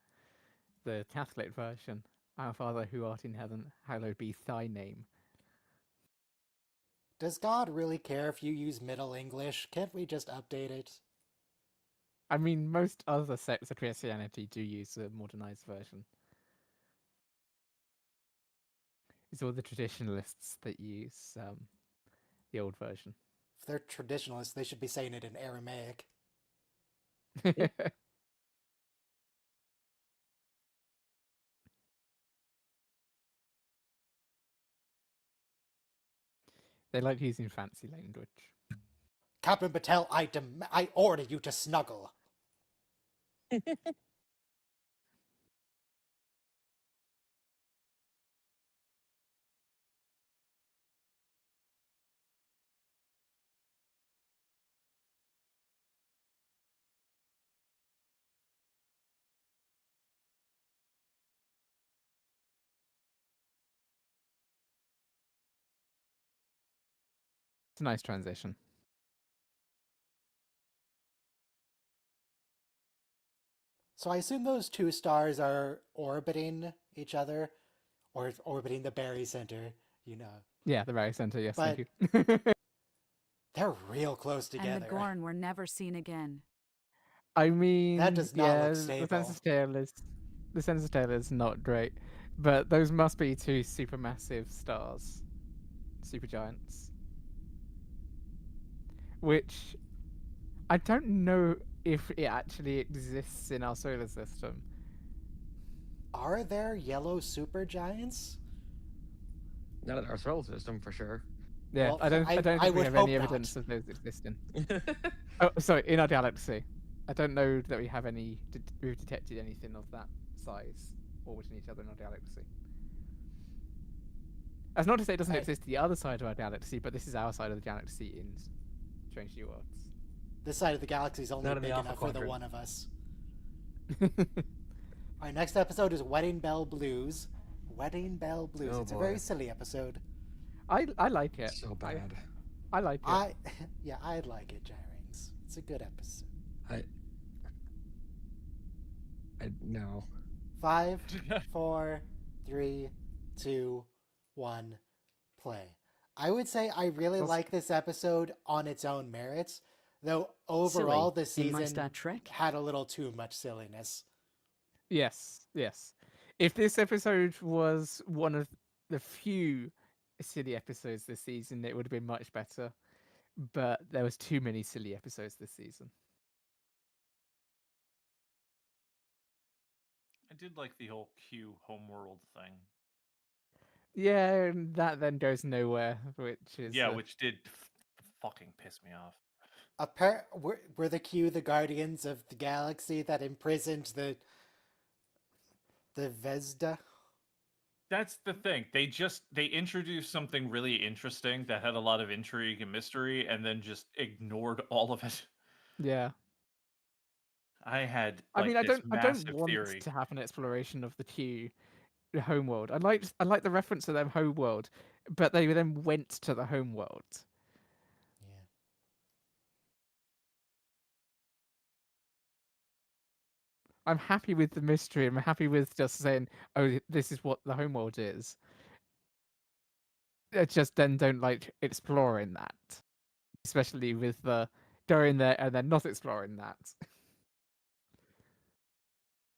the Catholic version. Our Father who art in heaven, hallowed be thy name. Does God really care if you use Middle English? Can't we just update it? I mean, most other sects of Christianity do use the modernized version. It's all the traditionalists that use the old version. If they're traditionalists, they should be saying it in Aramaic. They like using fancy language. Captain Patel, I order you to snuggle. It's a nice transition. So I assume those two stars are orbiting each other, or orbiting the Berry Center, you know. Yeah, the very center, yes, But thank you. they're real close together. And the Gorn were never seen again. I mean, That does not yeah, look the stable. census tail is not great, but those must be two supermassive stars, supergiants. Which I don't know if it actually exists in our solar system. Are there yellow supergiants? Not in our solar system for sure. Yeah, Well, I don't I think we would have any hope not. evidence of those existing. Oh, sorry, in our galaxy. I don't know that we have any. We've detected anything of that size orbiting each other in our galaxy. That's not to say it doesn't exist the other side of our galaxy, but this is our side of the galaxy in Strange New Worlds. This side of the galaxy is only Not in the big Alpha enough for the Quadrant. one of us. Our next episode is Wedding Bell Blues. Wedding Bell Blues. Oh, It's a very boy. silly episode. I like it. So bad. I like it. I like it, Gyrings. It's a good episode. No. 5, 4, 3, 2, 1, play. I would say I really like this episode on its own merits, though overall Silly, the in my season Star Trek? had a little too much silliness. Yes. If this episode was one of the few silly episodes this season, it would have been much better. But there was too many silly episodes this season. I did like the whole Q homeworld thing. Yeah, and that then goes nowhere, which is which did fucking piss me off. Were the Q the guardians of the galaxy that imprisoned the Vesda? That's the thing. They introduced something really interesting that had a lot of intrigue and mystery, and then just ignored all of it. Yeah. I had. I Like, mean, I this don't want theory. to have an exploration of the Q homeworld. I like the reference to them homeworld, but they then went to the homeworld. Yeah. I'm happy with the mystery. I'm happy with just saying, "Oh, this is what the homeworld is." I just then don't like exploring that, especially with the going there and then not exploring that.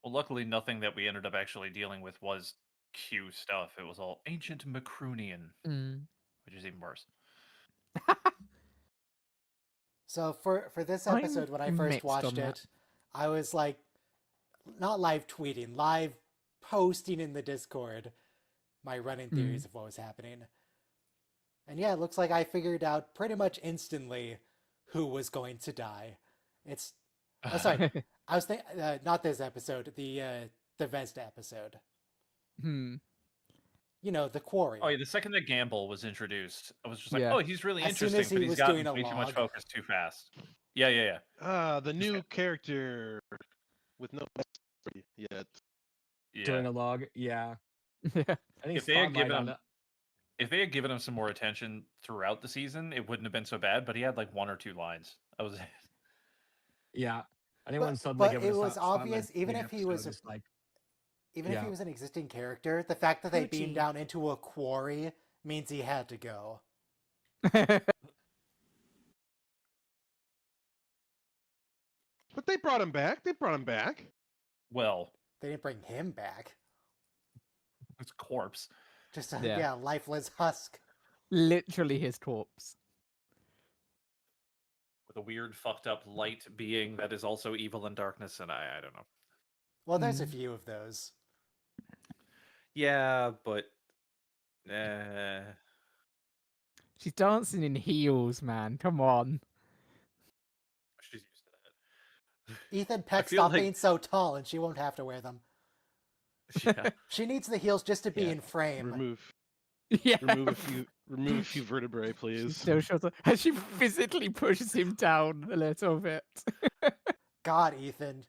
Well, luckily, nothing that we ended up actually dealing with was Q stuff. It was all ancient Macrunian, which is even worse. So for this I'm episode, when I first mixed watched on that. it, I was like, not live tweeting, live posting in the Discord my running theories of what was happening. And yeah, it looks like I figured out pretty much instantly who was going to die. It's sorry, I was thinking not this episode, the Vesda episode. you know, the quarry. Oh yeah, the second that Gamble was introduced, I was just like, Yeah. oh, he's really As soon interesting, as he but he's was gotten doing a way too much log. focus too fast. Yeah. The new character with no backstory yet. Doing Yeah. a log. Yeah. Yeah. I think If they had Spotlight given on him, if they had given him some more attention throughout the season, it wouldn't have been so bad. But he had like 1 or 2 lines. That was it. Yeah. I think when But, suddenly given it a was spotlight obvious, in even the if he was episode, it's like, even if he yeah. was an existing character, the fact that they beamed Poochie. down into a quarry means he had to go. But they brought him back. They brought him back. Well, They didn't bring him back. it's corpse. Just a Yeah. lifeless husk. Literally his corpse. With a weird, fucked up light being that is also evil and darkness, and I don't know. Well, there's a few of those. Yeah, but She's dancing in heels, man. Come on. she's used to that. Ethan Peck feel stopped like- being so tall, and she won't have to wear them. Yeah. She needs the heels just to be Yeah. in frame. Remove Yeah. a few vertebrae, She please. still shows up. And she physically pushes him down a little bit. God, Ethan.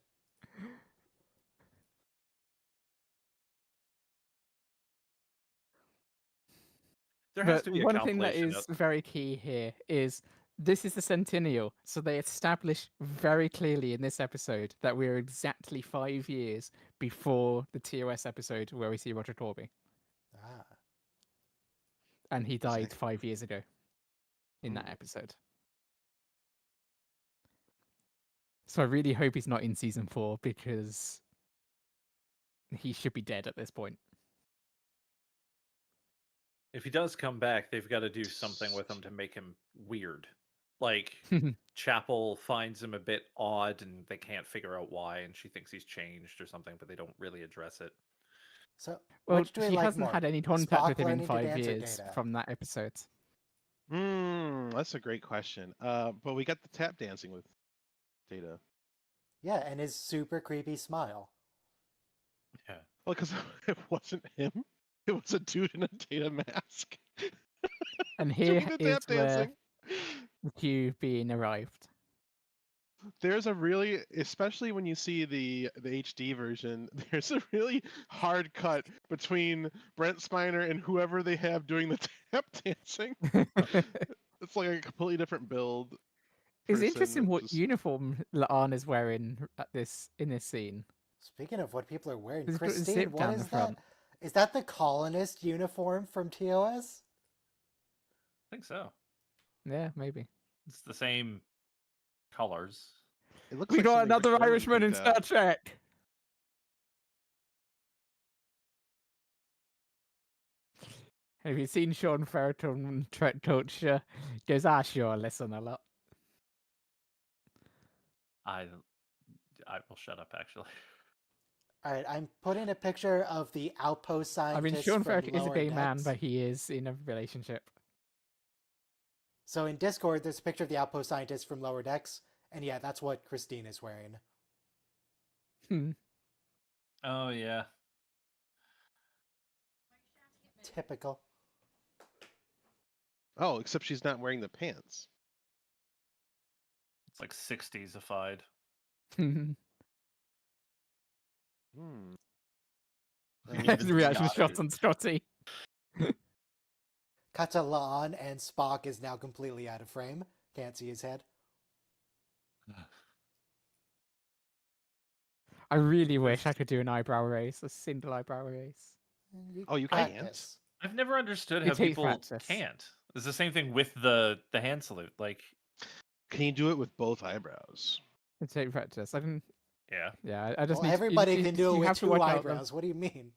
There has But to be a one thing that compilation is very key here is this is the centennial, so they establish very clearly in this episode that we're exactly 5 years before the TOS episode where we see Roger Torby, Ah. and he died Exactly. 5 years ago in that episode. So I really hope he's not in season 4 because he should be dead at this point. If he does come back, they've got to do something with him to make him weird. Like Chapel finds him a bit odd, and they can't figure out why, and she thinks he's changed or something, but they don't really address it. So, Well, which do we she like hasn't more? had any contact Spock with him in learning to 5 dance or years Data? from that episode. That's a great question. But we got the tap dancing with Data. Yeah, and his super creepy smile. Yeah. Well, because it wasn't him. It was a dude in a Data mask. And here doing the is tap where dancing. Q being arrived. There's a really, especially when you see the HD version, there's a really hard cut between Brent Spiner and whoever they have doing the tap dancing. It's like a completely different build. It's person interesting that what just- uniform Laan is wearing in this scene. Speaking of what people are wearing, He's got his Christine, zip what down is the front. that? Is that the colonist uniform from TOS? I think so. Yeah, maybe. It's the same colors. It looks We like got something Rick another Berman Irishman in picked Star out. Trek. Have you seen Sean Ferreton on Trek Culture? He goes, sure, listen a lot. I will shut up, actually. All right, I'm putting a picture of the outpost I scientist mean, Sean from Ferreton is a Lower gay man, Decks. but he is in a relationship. So in Discord, there's a picture of the outpost scientist from Lower Decks, and yeah, that's what Christine is wearing. Hmm. Oh, yeah. Typical. Oh, except she's not wearing the pants. It's like 60s-ified. Hmm. The reaction shot on Scotty. Cut to Laan, and Spock is now completely out of frame. Can't see his head. I really wish I could do an eyebrow raise, a single eyebrow raise. Oh, you can't? Practice. I've never understood It how takes people practice. can't. It's the same thing with the hand salute. Like, Can you do it with both eyebrows? It takes practice. I can. yeah. Yeah, I just Well, need. everybody can do it you with have to two work out eyebrows. What do you mean?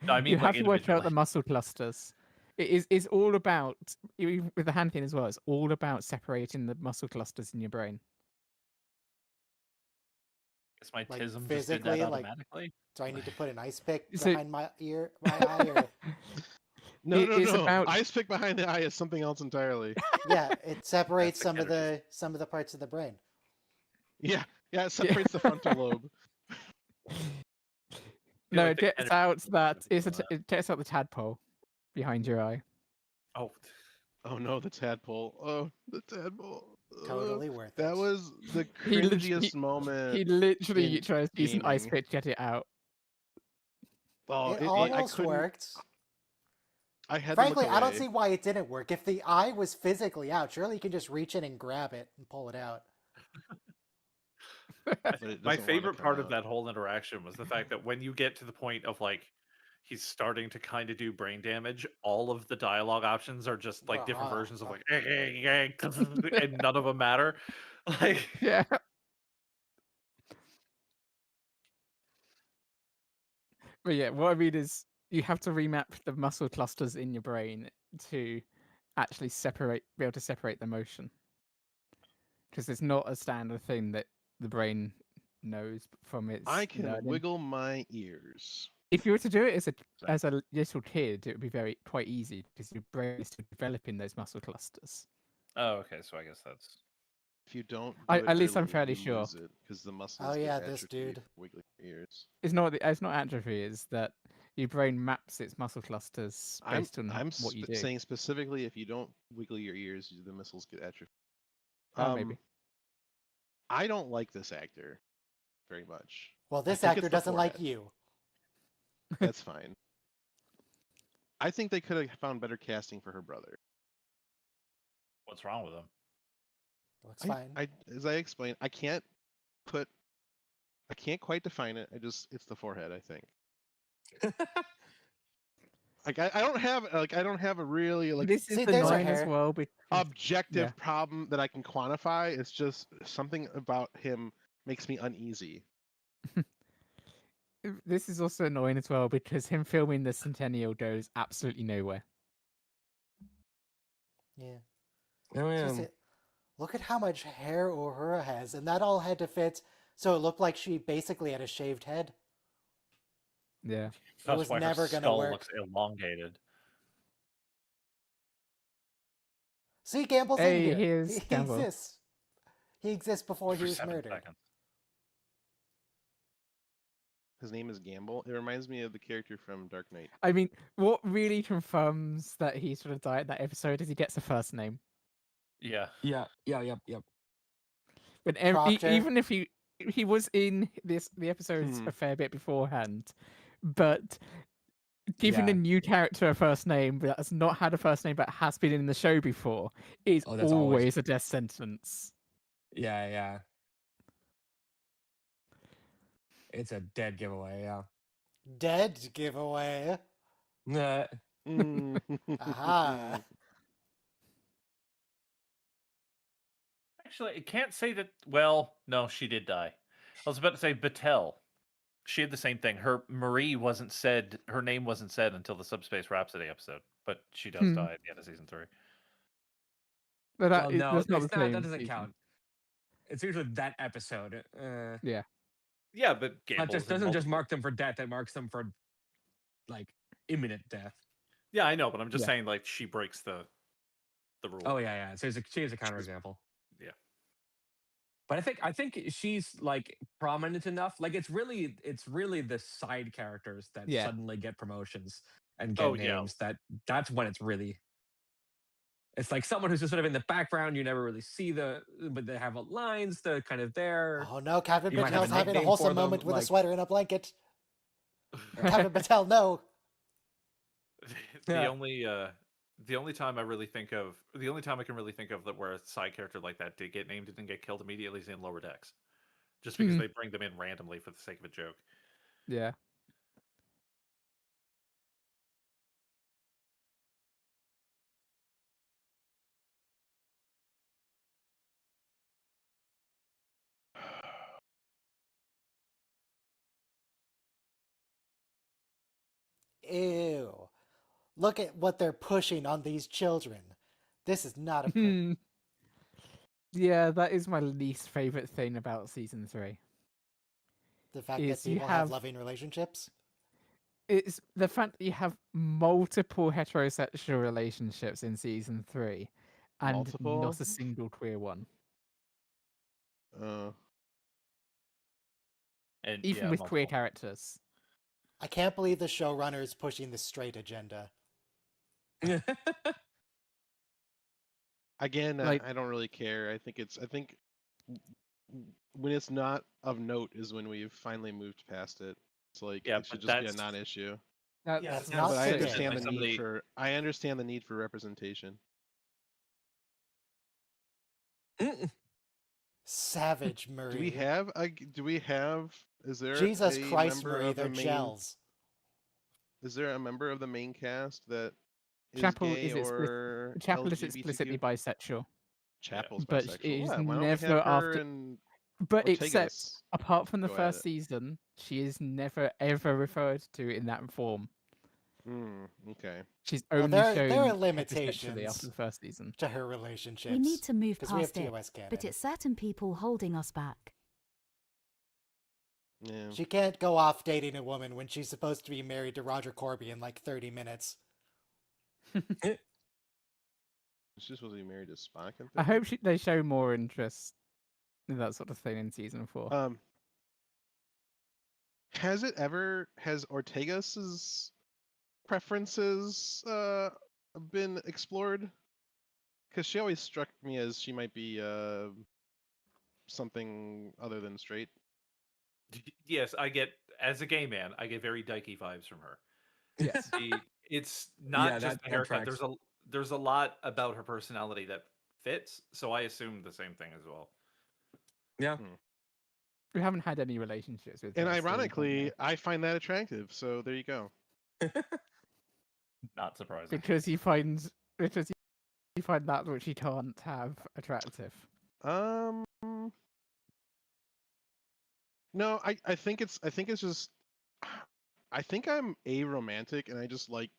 No, I mean, you like, have to work out the individually. muscle clusters. It's all about with the hand thing as well. It's all about separating the muscle clusters in your brain. Guess my Like, tism just did physically, that like- automatically. Do I need to put an ice pick So- behind my ear, my eye? Or... No, It is no. about- Ice pick behind the eye is something else entirely. Yeah, it separates That's the some of the parts of the brain. Yeah, it separates the frontal lobe. No, like it the gets Kennedy out people that would be doing it gets out the tadpole behind your eye. Oh, Oh no, the tadpole. Oh, the tadpole. Totally worth That it. was the He lit- cringiest moment. He literally in tries to use an ice gaming. pick to get it out. Oh, It I almost couldn't. worked. I had Frankly, to look I don't away. see why it didn't work. If the eye was physically out, surely you can just reach in and grab it and pull it out. But it my doesn't wanna favorite come part of out. that whole interaction was the fact that when you get to the point of like he's starting to kind of do brain damage, all of the dialogue options are just like different versions of like and none of them matter. Like Yeah. But yeah, what I mean is you have to remap the muscle clusters in your brain to actually be able to separate the motion. Because it's not a standard thing that the brain knows from its I can learning. wiggle my ears. If you were to do it as a little kid, it would be quite easy because your brain is still developing those muscle clusters. Oh, okay, so I guess that's If you don't do I- it at least I'm early, fairly you sure. lose it because the muscles Oh get yeah, this atrophied dude. wiggling your ears. It's not atrophy. It's that your brain maps its muscle clusters based on what you do. Saying specifically, if you don't wiggle your ears, the muscles get atrophied. Maybe. I don't like this actor very much. Well, I this think actor it's the doesn't like forehead. you. That's fine. I think they could have found better casting for her brother. what's wrong with him. Looks fine. As I explained, I can't quite define it. It's the forehead, I think. Like I don't have a really This is See, the there's her 9 as hair. well. objective problem that I can quantify. It's just something about him makes me uneasy. This is also annoying as well because him filming the Centennial goes absolutely nowhere. Yeah. Oh, yeah. Seriously, look at how much hair Uhura has, and that all had to fit, so it looked like she basically had a shaved head. Yeah. That's was why never her gonna skull work. looks elongated. See, Gamble's Hey, in here. here's He Gamble. exists. He exists before he For was 7 murdered. seconds. His name is Gamble. It reminds me of the character from Dark Knight. I mean, what really confirms that he sort of died in that episode is he gets a first name. Yeah. Yeah. Yep. But Proctor. even if he was in the episodes a fair bit beforehand, but giving Yeah. a new character a first name that has not had a first name but has been in the show before is Oh, that's always always- a death sentence. Yeah. It's a dead giveaway, yeah. Dead giveaway. Nah. Aha. Actually, I can't say that. Well, no, she did die. I was about to say Battelle. She had the same thing. Her Marie wasn't said. Her name wasn't said until the Subspace Rhapsody episode, but she does die at the end of season 3. But Well, no, that's not it's the not, same that doesn't season. count. It's usually that episode. Yeah. Yeah, but That Gamble's just in doesn't just multiple- mark them for death. It marks them for like imminent death. Yeah, I know, but I'm just Yeah. saying, like, she breaks the rule. Oh yeah. So she is a counterexample. Yeah. But I think she's like prominent enough. Like it's really the side characters that Yeah. suddenly get promotions and get Oh, yeah. names. That's when it's really. It's like someone who's just sort of in the background. You never really see but they have lines. They're kind of there. Oh no, Captain You might have Patel's a having a nickname wholesome for them, moment with a like- sweater and a blanket. Captain Patel, no. The only time I can really think of that where a side character like that did get named and get killed immediately is in Lower Decks, just because they bring them in randomly for the sake of a joke. Yeah. Ew. Look at what they're pushing on these children. This is not a. Yeah, that is my least favorite thing about season 3. The fact is that you people have have- loving relationships. It's the fact that you have multiple heterosexual relationships in season 3 and Multiple? not a single queer one. And Even yeah, with queer multiple. characters. I can't believe the showrunner is pushing the straight agenda. Again, Like- I don't really care. I think when it's not of note is when we've finally moved past it. It's like Yeah, it should but just be a that's- non-issue. That's That's not But I today. understand the Somebody- need for representation. Savage Murray. Do we have is there Jesus a Christ, member Murray, of the they're main gels. Is there a member of the main cast that is Chapel gay is or Chapel is explicitly LGBTQ? bisexual, Chapel's but bisexual. it is Why don't we never have her after. and But except Ortegas apart from the go at first it? season, she is never ever referred to in that form. Okay. She's Well, only there shown are heterosexually limitations after the first season. to her relationships. We need to move 'cause we have past it, TOS canon. but it's certain people holding us back. Yeah. She can't go off dating a woman when she's supposed to be married to Roger Corby in like 30 minutes. She's supposed to be married to Spock. I hope they show more interest in that sort of thing in season 4. Has Ortegas's preferences been explored? Because she always struck me as she might be something other than straight. Yes, as a gay man, I get very dykey vibes from her. Yes. It's not Yeah, just that the haircut. tracks. There's a lot about her personality that fits, so I assumed the same thing as well. Yeah. We haven't had any relationships with And her, so we don't ironically, know. I find that attractive. So there you go. Not surprising. because you find that which you can't have attractive. No, I think it's just I think I'm aromantic and I just like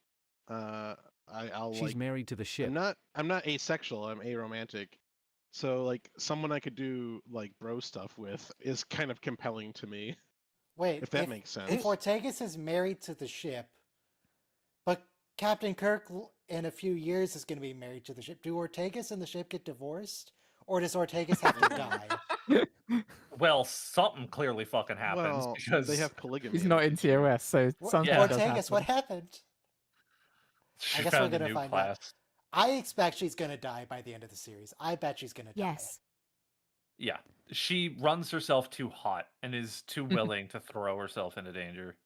I'll She's like married to the ship. I'm not asexual, I'm aromantic. So like someone I could do like bro stuff with is kind of compelling to me. Wait, If that makes sense. If Ortegas is married to the ship, but Captain Kirk in a few years is going to be married to the ship, do Ortegas and the ship get divorced? Or does Ortegas have to die? Well, something clearly fucking happens Well, because they have polygamy. He's in not the in future. TOS, so something Yeah. does Ortegas, what happen. happened? she guess found we're a gonna new find class. out. I expect she's going to die by the end of the series. I bet she's going to die. Yes. Yeah, she runs herself too hot and is too willing to throw herself into danger.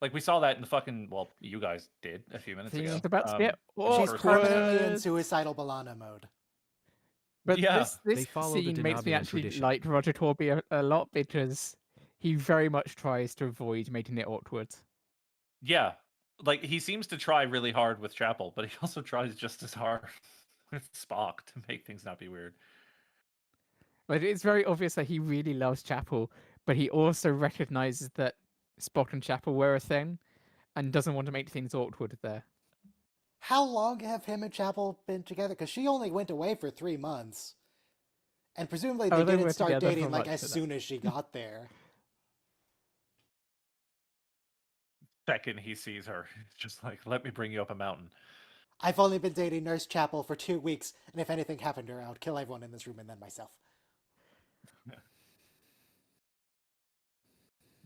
Like we saw that in the fucking you guys did a few minutes ago. Things about to get She's first permanently in awkward. suicidal Balana mode. But Yeah. this They follow the scene makes me Denavian actually tradition. like Roger Corby a lot because he very much tries to avoid making it awkward. Yeah, like he seems to try really hard with Chapel, but he also tries just as hard with Spock to make things not be weird. Like it's very obvious that he really loves Chapel, but he also recognizes that Spock and Chapel were a thing, and doesn't want to make things awkward there. How long have him and Chapel been together? Because she only went away for 3 months. And presumably they Oh, they didn't were start together dating for like much as of that. soon as she got there. Second he sees her, it's just like, let me bring you up a mountain. I've only been dating Nurse Chapel for 2 weeks, and if anything happened to her, I would kill everyone in this room and then myself.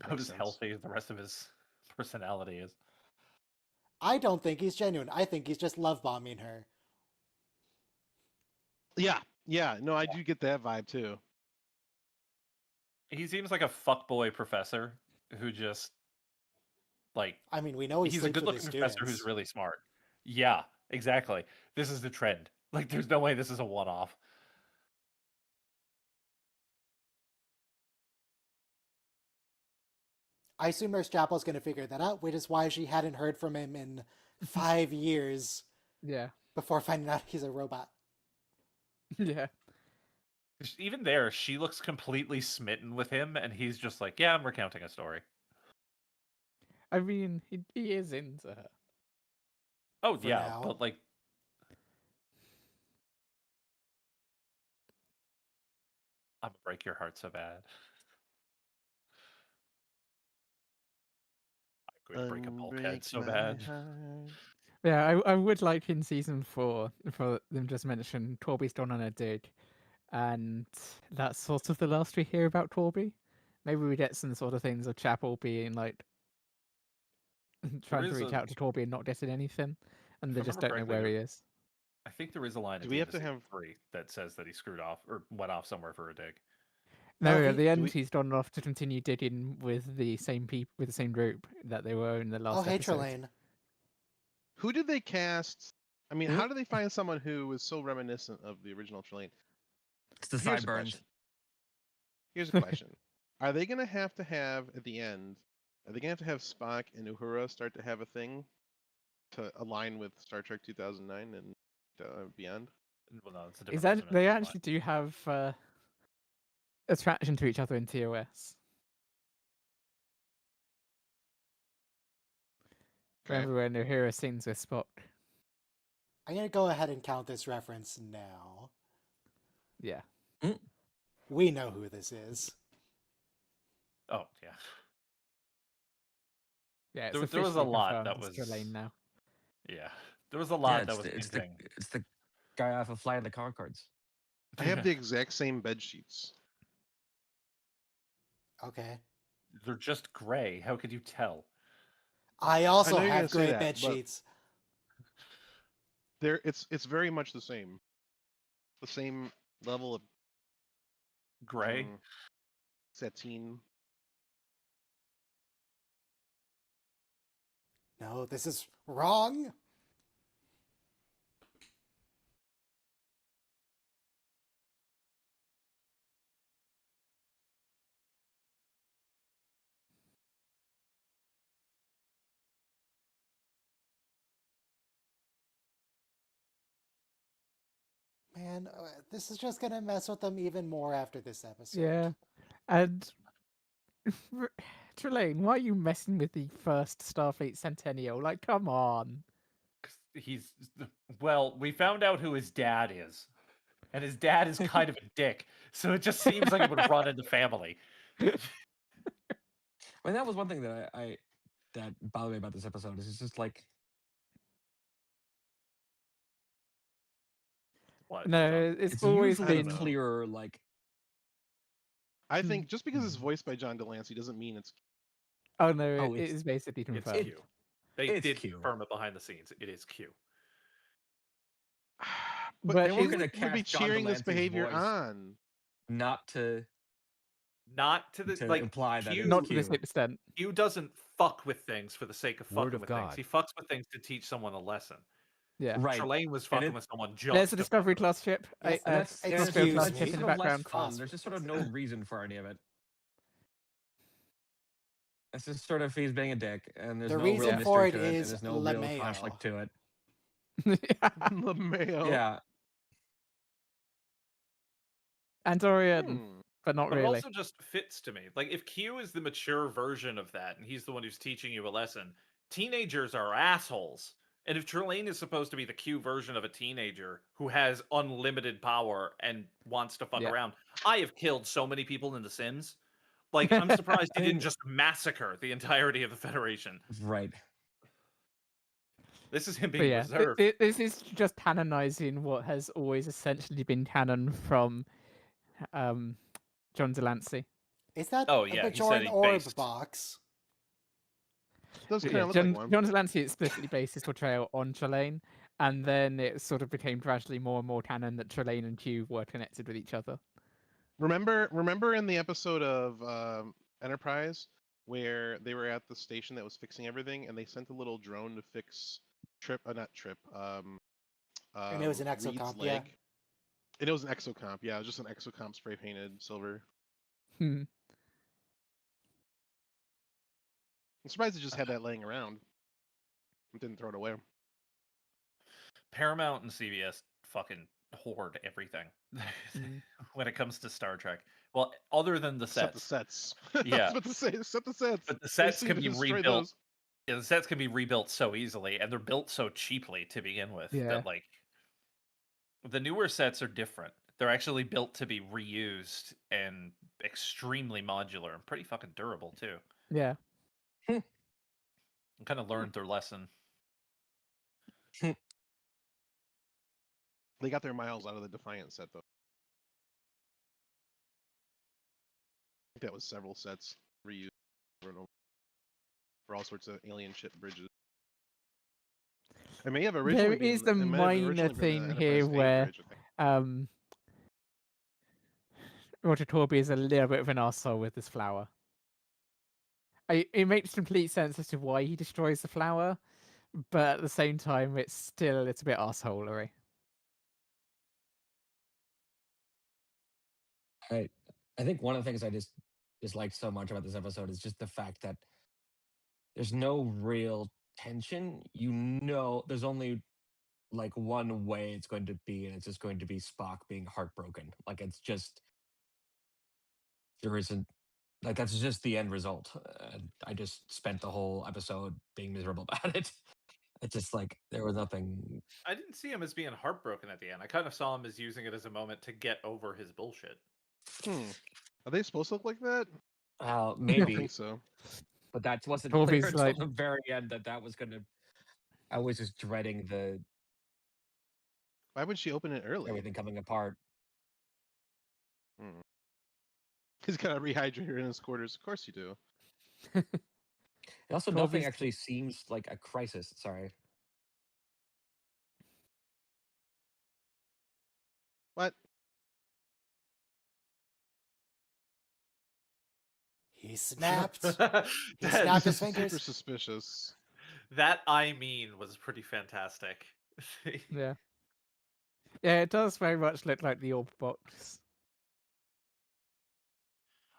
About as healthy as the rest of his personality is. I don't think he's genuine. I think he's just love bombing her. Yeah, no, I do get that vibe too. He seems like a fuckboy professor who just like I mean, we know he he's a sleeps with good-looking his professor students. who's really smart. Yeah, exactly. This is the trend. Like, there's no way this is a one-off. I assume Nurse Chapel's going to figure that out, which is why she hadn't heard from him in 5 years Yeah. before finding out he's a robot. Yeah. Even there, she looks completely smitten with him, and he's just like, "Yeah, I'm recounting a story." I mean, he is into her. Oh For yeah, now. but like, I'm gonna break your heart so bad. I'm going to break a bulkhead so bad. Yeah, I would like in season 4 for them just mention Torby's gone on a dig, and that's sort of the last we hear about Torby. Maybe we get some sort of things of Chapel being like trying to is reach a- out to Torby and not getting anything, and If they I just remember don't know correctly, where he is. I think there is a line Do at we the have end to of season have- 3 that says that he screwed off or went off somewhere for a dig. No, Oh, at the end we- he's gone off to continue digging with the same people, with the same group that they were in the last Oh, hey, episode. Trelane. Who did they cast? I mean, Hmm? how do they find someone who was so reminiscent of the original Trelane? It's the Here's a sideburns. question. Here's a question. Are they going to have at the end, are they going to have Spock and Uhura start to have a thing to align with Star Trek 2009 and beyond? Well, no, it's a Is different that they dimension line. actually do have attraction to each other in TOS? Okay. Remember when Uhura sings with Spock? I'm going to go ahead and count this reference now. Yeah. We know who this is. Oh yeah. Yeah, it's There was a officially lot confirmed that it's was Trelane now. Yeah, there was a lot that it's was the, hinting. it's the guy off of Flight of the Conchords. I have the exact same bed sheets. Okay. They're just gray. How could you tell? I also know you're gonna have say great that, bed but- sheets. It's very much the same. The same level of Gray. sateen. No, this is wrong. Man, this is just gonna mess with them even more after this episode. Yeah, and Trelane, why are you messing with the first Starfleet Centennial? Like, come on. He's well. We found out who his dad is, and his dad is kind of a dick. So it just seems like it would run in the family. I mean, that was one thing that I that bothered me about this episode. Is it's just like What? No, it's it's always usually been. clearer. Like I think just because it's voiced by John Delancey doesn't mean it's. Oh no, Oh, it it's- is basically It's confirmed. Q. They It's did Q. confirm it behind the scenes. It is Q. But But they who weren't gonna would be cast John cheering this Delancey's behavior voice. on? not to Not to the like imply that Q, it's Not to Q. this extent. Q doesn't fuck with things for the sake of Word fucking of with things. God. He fucks with things to teach someone a lesson. Yeah. Right. Trelane was And fucking it- with someone just. There's a to Discovery fuck with class ship. Yes, And that's Excuse it's Discovery me. class it's ship in sort the of less background. fun. There's just sort of no reason for any of it. It's just sort of he's being a dick, and there's The no reason real for mystery it to it, and is there's no real LeMayo. conflict to it. LeMayo. Yeah, Andorian, Hmm. but not But it really. also just fits to me. Like if Q is the mature version of that, and he's the one who's teaching you a lesson, teenagers are assholes. And if Trelane is supposed to be the Q version of a teenager who has unlimited power and wants to fuck Yeah. around, I have killed so many people in The Sims. Like I'm surprised he I didn't mean- just massacre the entirety of the Federation. right. This is him But being yeah, reserved. this is just canonizing what has always essentially been canon from John Delancey. Is that Oh, yeah, the he said Jordan he Orb based- box? Does But kind yeah, of look John, like one. John Delancey explicitly based his portrayal on Trelane, and then it sort of became gradually more and more canon that Trelane and Q were connected with each other. Remember in the episode of Enterprise where they were at the station that was fixing everything, and they sent a little drone to fix not Trip. And it was an Reed's exocomp, yeah. leg. And it was an exocomp. Yeah, it was just an exocomp spray painted silver. Hmm. I'm surprised it just had that laying around. It didn't throw it away. Paramount and CBS fucking hoard everything when it comes to Star Trek. Well, other than the Set sets. the sets. Yeah. I was about to say, set the sets. But the They sets seem can to be destroy rebuilt. those. Yeah, the sets can be rebuilt so easily, and they're built so cheaply to begin with Yeah. that like the newer sets are different. They're actually built to be reused and extremely modular and pretty fucking durable too. Yeah. And kind of learned their lesson. They got their miles out of the Defiant set, though. I think that was several sets reused over and over for all sorts of alien ship bridges. It may have There originally been. is a It might have minor originally been thing the here Enterprise A where bridge, I think. Roger Torby is a little bit of an arsehole with this flower. It makes complete sense as to why he destroys the flower, but at the same time, it's still a little bit arseholery. I think one of the things I just dislike so much about this episode is just the fact that there's no real tension. You know, there's only like one way it's going to be, and it's just going to be Spock being heartbroken. Like it's just there isn't like that's just the end result. I just spent the whole episode being miserable about it. It's just like there was nothing. I didn't see him as being heartbroken at the end. I kind of saw him as using it as a moment to get over his bullshit. Are they supposed to look like that? Maybe. I don't think so. But that wasn't Torby's clear until like- the very end that was going to. I was just dreading Why would she open it early? everything coming apart. He's got a rehydrator in his quarters. Of course you do. Also, Torby's- nothing actually seems like a crisis. Sorry. What? He snapped. He That- snapped his Super fingers. suspicious. That I mean was pretty fantastic. Yeah. Yeah, it does very much look like the orb box.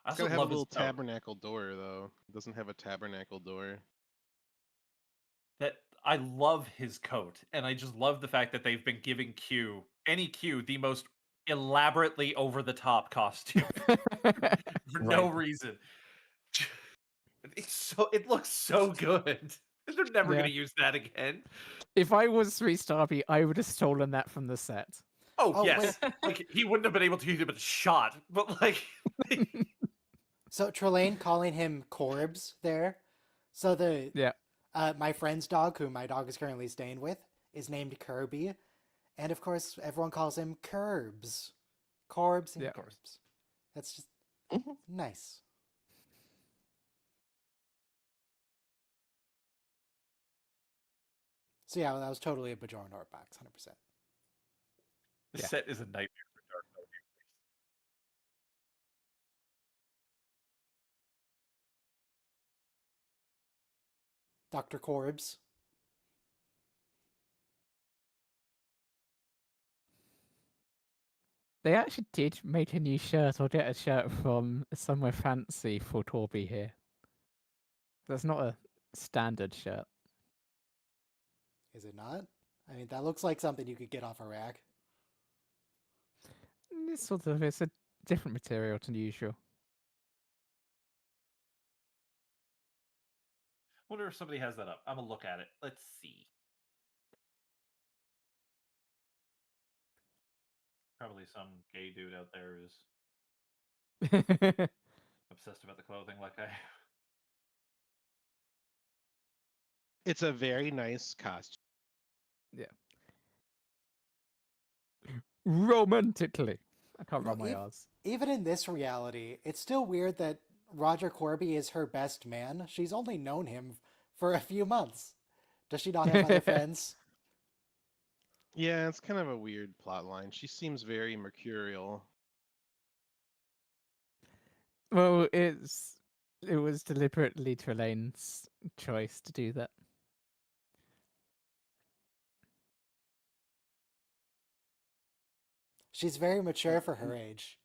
I It's also gotta have a love his little coat. tabernacle door, though. It doesn't have a tabernacle door. That I love his coat, and I just love the fact that they've been giving Q the most elaborately over the top costume for no Right. reason. It looks so good. They're never Yeah. gonna use that again. If I was 3-Starby, I would have stolen that from the set. Oh, Oh, yes, like he wouldn't have been able to use it, but shot. But like, So Trelane calling him Corbs there. So the Yeah. my friend's dog, who my dog is currently staying with, is named Kirby, and of course everyone calls him Curbs, Corbs and Yeah. Corbs. That's just nice. So yeah, that was totally a Bajoran Art box, 100%. the Yeah. set is a nightmare for Dark Knight. Dr. Corbs. They actually did make a new shirt or get a shirt from Somewhere Fancy for Torby here. That's not a standard shirt. Is it not? I mean, that looks like something you could get off a rack. It's a different material than usual. Wonder if somebody has that up. I'm gonna look at it. Let's see. Probably some gay dude out there who's obsessed about the clothing like I am. It's a very nice costume. Romantically. I can't roll No, my ev- R's. Even in this reality, it's still weird that Roger Corby is her best man. She's only known him for a few months. Does she not have other friends? Yeah, it's kind of a weird plot line. She seems very mercurial. Well, it was deliberately Trelane's choice to do that. She's very mature for her age.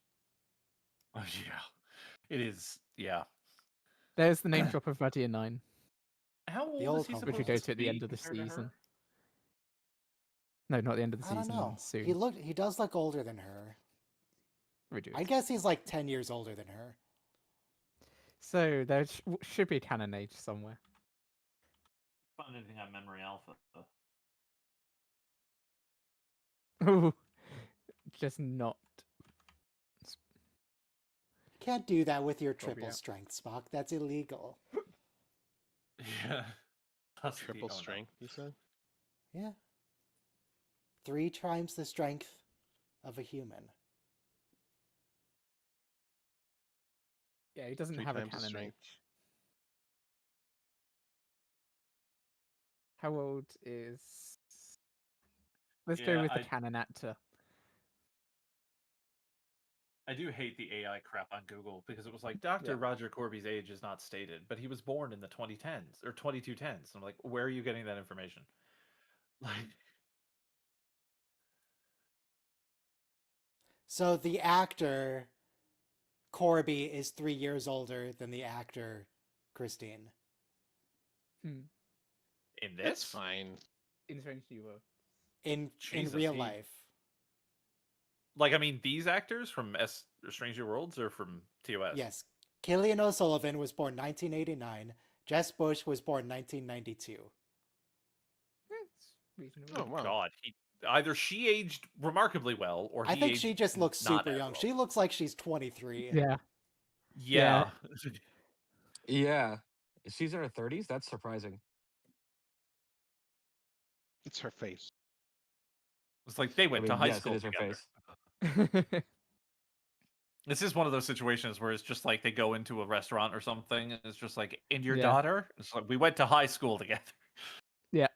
Oh yeah, it is. Yeah. There's the name drop of Radiant 9, How old old is he home which supposed we go to to at the be end of the compared to her? season. No, not the end of the I don't season. know. Soon. He does look older than her. Reduced. I guess he's like 10 years older than her. So there should be a canon age somewhere. Find anything on Memory Alpha? Ooh, just not. Can't do that with your Probably triple out. strength, Spock. That's illegal. Yeah. Possibly- Triple oh, no. strength, you said? Yeah. 3 times the strength of a human. Yeah, he doesn't 3 have a times the canon strength. age. How old is? Let's go Yeah, with the canon actor. I do hate the AI crap on Google because it was like Dr. Yeah. Roger Corby's age is not stated, but he was born in the 2010s or 2210s. I'm like, where are you getting that information? Like, So the actor Corby is 3 years older than the actor Christine. in That's this, fine. In Strange New World. In Jesus, real he- life. like, I mean, these actors from Stranger Worlds or from TOS? Yes. Killian O'Sullivan was born 1989. Jess Bush was born 1992. It's reasonable. Oh wow. God, either she aged remarkably well, or I he think aged she just looks not super as young. well. She looks like she's 23. Yeah. Yeah. Yeah. She's in her 30s? That's surprising. It's her face. It's like they I went mean, to high yes, school it is her together. face. This is one of those situations where it's just like they go into a restaurant or something, and it's just like, and your Yeah. daughter? It's like, we went to high school together. Yeah.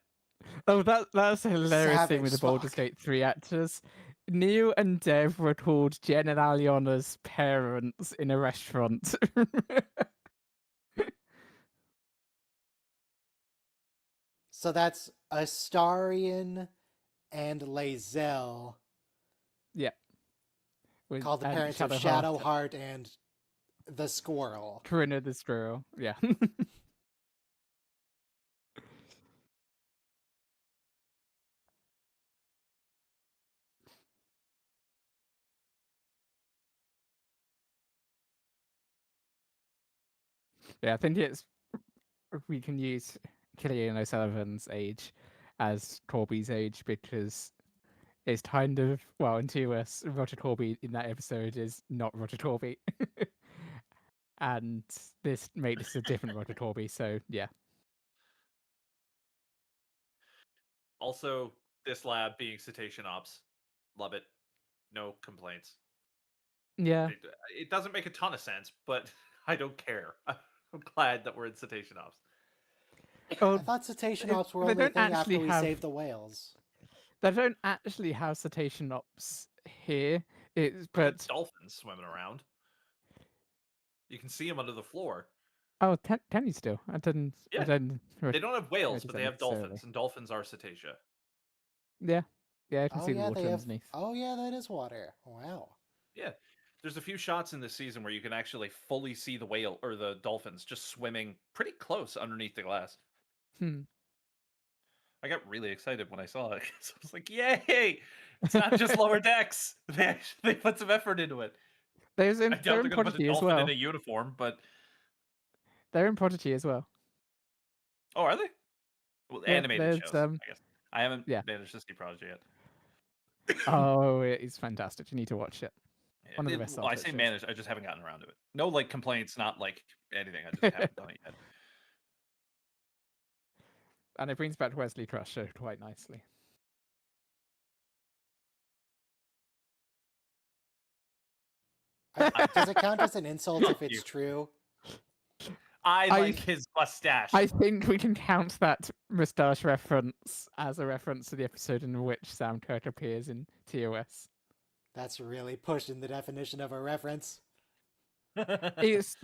Oh, that's a hilarious thing with the Savage Baldur's Spock. Gate 3 actors. Neil and Dev were called Jen and Aliona's parents in a restaurant. So that's Astarion and Lae'zel, With- called the and parents of Shadowheart, Shadowheart and the Squirrel. Corinna the Squirrel. Yeah. Yeah, I think we can use Killian O'Sullivan's age as Corby's age because it's kind of, well, in TOS, Roger Corby in that episode is not Roger Corby. And this makes this a different Roger Corby, so yeah. Also, this lab being Cetacean Ops. Love it. No complaints. Yeah. It doesn't make a ton of sense, but I don't care. I'm glad that we're in Cetacean Ops. Oh, I thought Cetacean they- Ops were they only a don't thing after actually we have- saved the whales. they don't actually have Cetacean Ops here. It's But but dolphins swimming around. You can see them under the floor. oh, can you still? I didn't. Yeah. I didn't. They don't have whales, notice but that they have necessarily. dolphins, and dolphins are cetacea. Yeah, yeah, I can Oh see the yeah, water they have. underneath. Oh yeah, that is water. Wow. Yeah. There's a few shots in this season where you can actually fully see the whale or the dolphins just swimming pretty close underneath the glass. Hmm. I got really excited when I saw it. 'Cause I was like, "Yay! It's not just lower decks. They put some effort into it." They're I in, doubt they're they're in going to put a Prodigy as dolphin well. in a uniform, but They're in Prodigy as well. oh, are they? Well, Yeah, animated there's, shows. I guess I haven't yeah. managed to see Prodigy yet. Oh, it's fantastic. You need to watch it. Yeah, One of the best well, I Star say Trek shows. managed. I just haven't gotten around to it. No, like complaints, not like anything. I just haven't done it yet. And it brings back Wesley Crusher quite nicely. Does it count as an insult if it's You. true? I I- like his mustache. I think we can count that moustache reference as a reference to the episode in which Sam Kirk appears in TOS. That's really pushing the definition of a reference. It's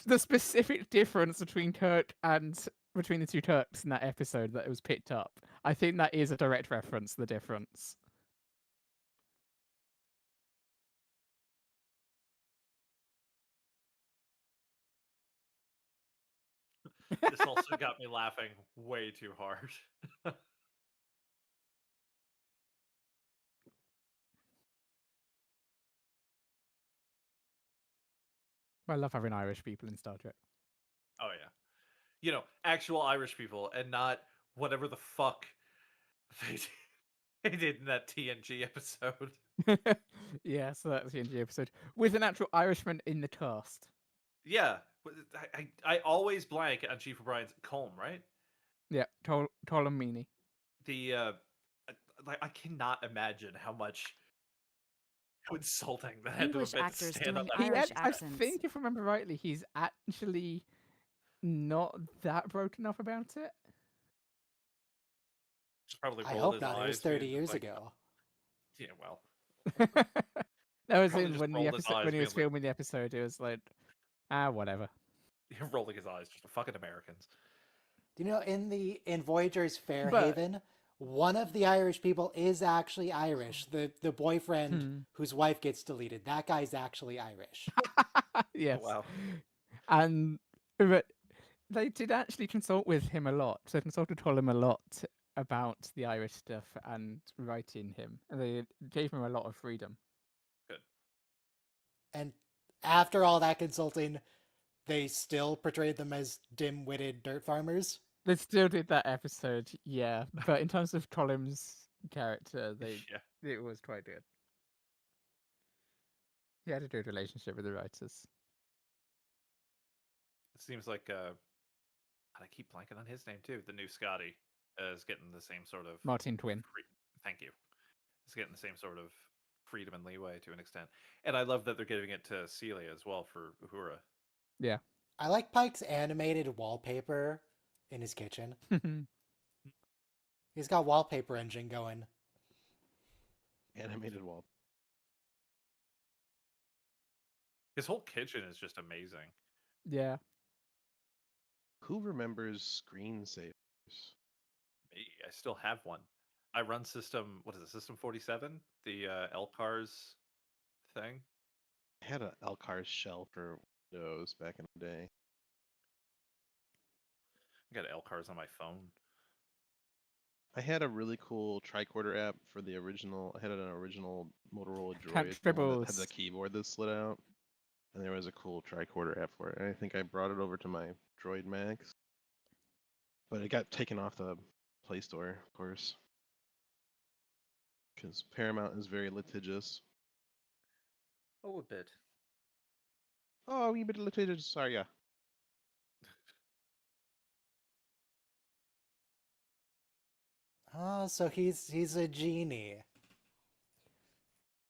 the specific difference between Kirk and between the two Kirks in that episode that it was picked up. I think that is a direct reference to the difference. This also got me laughing way too hard. I love having Irish people in Star Trek. Oh yeah, you know, actual Irish people, and not whatever the fuck they did in that TNG episode. Yeah, so that's the NG episode with an actual Irishman in the cast. Yeah, but I always blank on Chief O'Brien's Colm, right? Yeah, Colin Meaney. The I cannot imagine how insulting that had to have English been to actors stand on doing that. He Irish I accents. think, if I remember rightly, he's actually not that broken up about it. Probably I rolled hope his not. It was eyes, being 30 just years like, ago. yeah, well, That was Probably in just when the rolled his episode eyes, when he was being like- filming the episode. It was like, whatever. rolling his eyes, just fucking Americans. Do you know in Voyager's But- Fairhaven, one of the Irish people is actually Irish. The boyfriend whose wife gets deleted. That guy's actually Irish. Yes. Oh, wow. And but they did actually consult with him a lot. So they consulted him a lot about the Irish stuff and writing him. And they gave him a lot of freedom. Good. And after all that consulting, they still portrayed them as dim-witted dirt farmers. They still did that episode, yeah. But in terms of Colum's character, Yeah. it was quite good. He had a good relationship with the writers. It seems like I keep blanking on his name too. The new Scotty is getting the same sort of Martin Twin. Thank you. He's getting the same sort of freedom and leeway to an extent, and I love that they're giving it to Celia as well for Uhura. Yeah. I like Pike's animated wallpaper in his kitchen. He's got wallpaper engine going. Animated wall. His whole kitchen is just amazing. Yeah. Who remembers screensavers? Me, I still have one. I run system. What is it? System 47, the LCARS thing. I had an Elcar's shell for Windows back in the day. I got LCARS on my phone. I had a really cool tricorder app for the original. I had an original Motorola Droid, Count the one that had Tribbles. the keyboard that slid out, and there was a cool tricorder app for it. And I think I brought it over to my Droid Max, but it got taken off the Play Store, of course, because Paramount is very litigious. Oh, a bit. Oh, a wee bit litigious. Sorry, yeah. Oh, so he's a genie.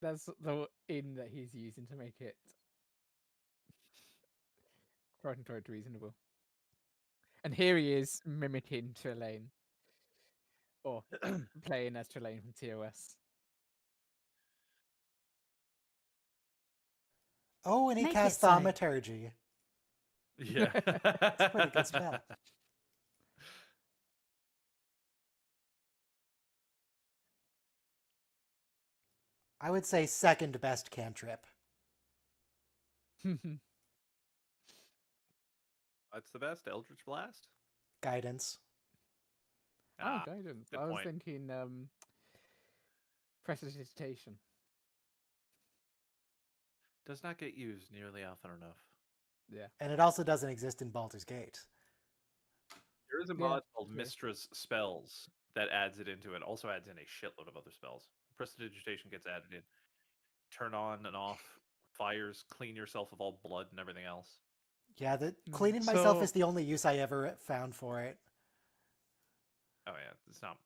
That's the in that he's using to make it quite reasonable. And here he is mimicking Trelane. Or playing as Trelane from TOS. Oh, and he Make casts it so. thaumaturgy. Yeah. That's a pretty good spell. I would say second best cantrip. That's the best. Eldritch Blast. Guidance. Oh, guidance. good I was point. thinking prestidigitation. Does not get used nearly often enough. Yeah. And it also doesn't exist in Baldur's Gate. There is a Yeah, mod called true. Mistra's Spells that adds it into it. Also adds in a shitload of other spells. Prestidigitation gets added in. Turn on and off fires, clean yourself of all blood and everything else. Yeah, cleaning myself So- is the only use I ever found for it. Oh yeah, it's not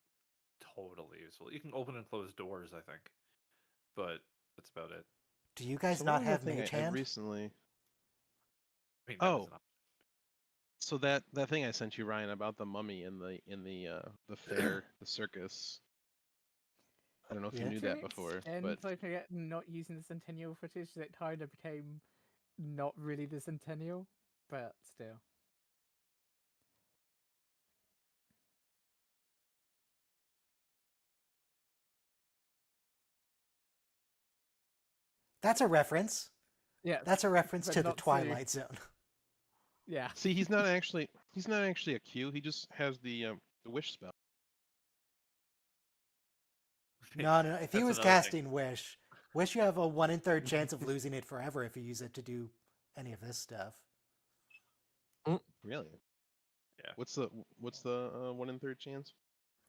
totally useful. You can open and close doors, I think, but that's about it. Do you guys So not one other have thing Mage I Hand? recently. I mean, that is Oh. an option. So that thing I sent you, Ryan, about the mummy in the fair, the circus. I don't know if Yeah. you knew that before, And but like not using the Centennial footage, that kind of became not really the Centennial, but still. That's a reference. Yeah. That's a reference but to the not to- Twilight Zone. Yeah. see, he's not actually a Q. He just has the wish spell. No. If he That's was another thing. casting Wish, you have a 1 in 3 chance of losing it forever if you use it to do any of this stuff. Really? Yeah. What's the 1 in 3 chance?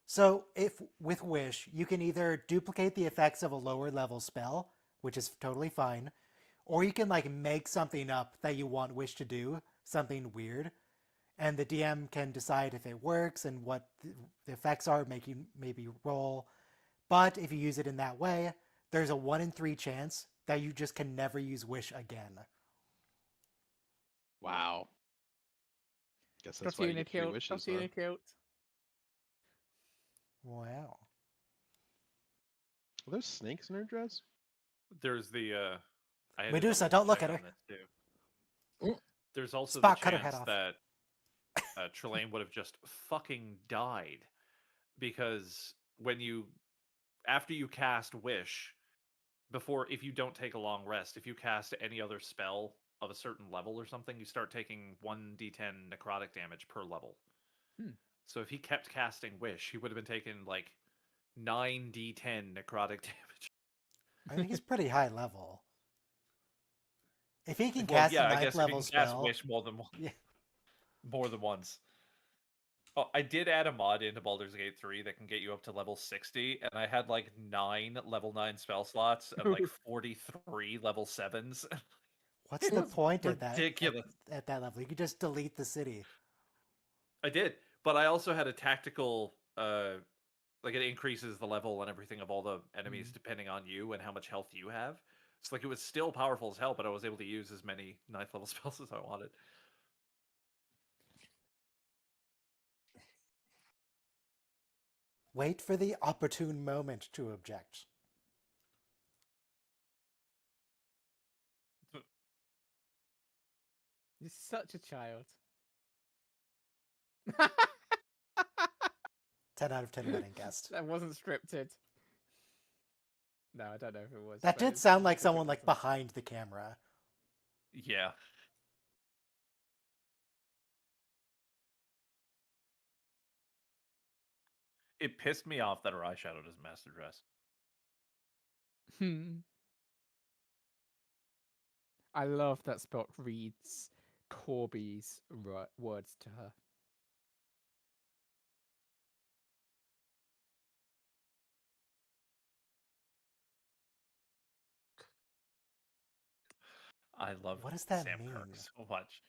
So if with Wish, you can either duplicate the effects of a lower level spell, which is totally fine, or you can like make something up that you want Wish to do, something weird, and the DM can decide if it works and what the effects are, make you maybe roll. But if you use it in that way, there's a 1 in 3 chance that you just can never use Wish again. Wow. Guess that's Got why you you in a get 3 kilt. wishes. Got you in Huh? a kilt. Wow. Are there snakes in her dress? There's the I had to Medusa, double don't look check at on her. this too. There's also Spock, the cut her head chance off. that Trelane would have just fucking died because after you cast Wish, if you don't take a long rest, if you cast any other spell of a certain level or something, you start taking 1d10 necrotic damage per level. So if he kept casting Wish, he would have been taking like 9d10 necrotic damage. I think he's pretty high level. If he can Well, cast yeah, a I ninth guess if he level can cast spell, Wish more than yeah. more than once. Oh, I did add a mod into Baldur's Gate 3 that can get you up to level 60, and I had like 9 level 9 spell slots and like 43 level 7s. What's the point at that ridiculous. at that level? You could just delete the city. I did, but I also had a tactical like it increases the level and everything of all the enemies depending on you and how much health you have. So like it was still powerful as hell, but I was able to use as many 9th level spells as I wanted. Wait for the opportune moment to object. You're such a child. 10 out of 10 wedding guest. That wasn't scripted. No, I don't know if it was. That but did it's- sound like if it someone like wasn't. behind the camera. Yeah. It pissed me off that her eyeshadow doesn't match the dress. I love that Spock reads Corby's words to her. I love What does that Sam mean? Kirk so much.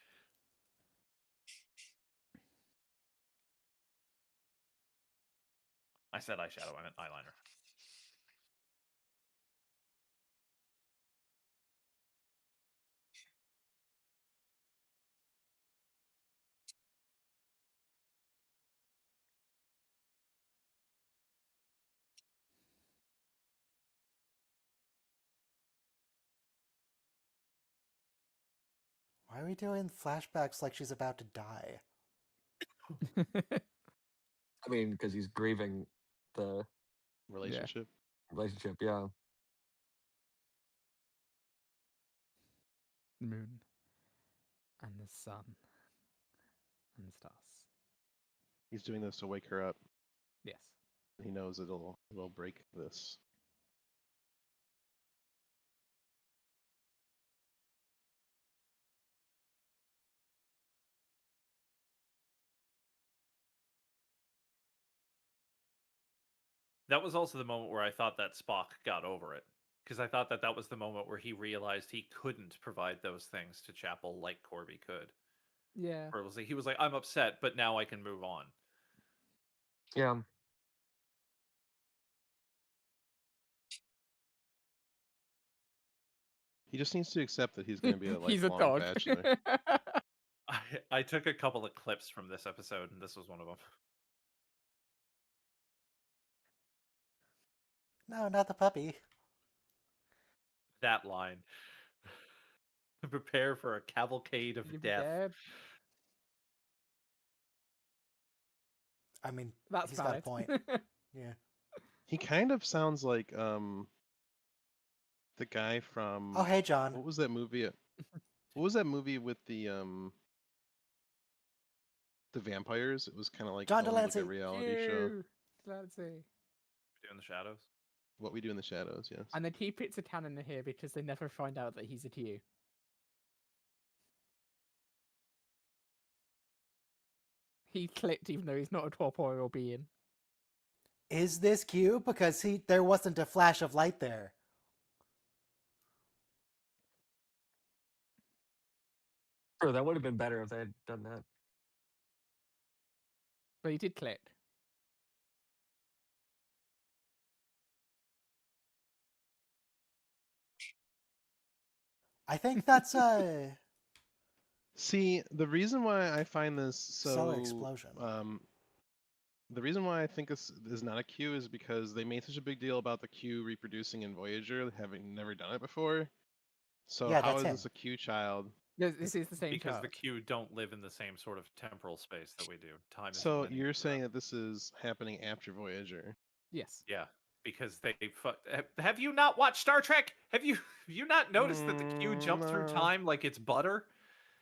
I said eyeshadow, I meant eyeliner. Why are we doing flashbacks like she's about to die? I mean, because he's grieving the Relationship. relationship. Yeah. Moon. And the sun. And the stars. He's doing this to wake her up. Yes. He knows it'll break this. That was also the moment where I thought that Spock got over it. Because I thought that was the moment where he realized he couldn't provide those things to Chapel like Corby could. Yeah. Or he was like, I'm upset, but now I can move on. Yeah. He just needs to accept that he's going to be a He's a lifelong dog. bachelor. I took a couple of clips from this episode, and this was one of them. No, not the puppy. That line. Prepare for a cavalcade of You death. dead? I mean, That's he's got a valid. point. Yeah. He kind of sounds like the guy from Oh, hey, John. What was that movie? What was that movie with the vampires? It was kind of like John filmed like a Delancey. reality show. Let's see. In the shadows. What We Do in the Shadows, yes. And they keep it to canon here because they never find out that he's a Q. He clicked even though he's not a corporeal being. Is this Q? Because there wasn't a flash of light there. Sure, that would have been better if they had done that. But he did click. I think that's See, the reason why I find this Stellar so explosion. The reason why I think this is not a Q is because they made such a big deal about the Q reproducing in Voyager, having never done it before. So Yeah, how that's is him. this a Q child? This is the same Because child. the Q don't live in the same sort of temporal space that we do. Time is So linear you're for them. saying that this is happening after Voyager? Yes. Yeah, because they have you not watched Star Trek? Have you not noticed that the Q jumped through No. time like it's butter?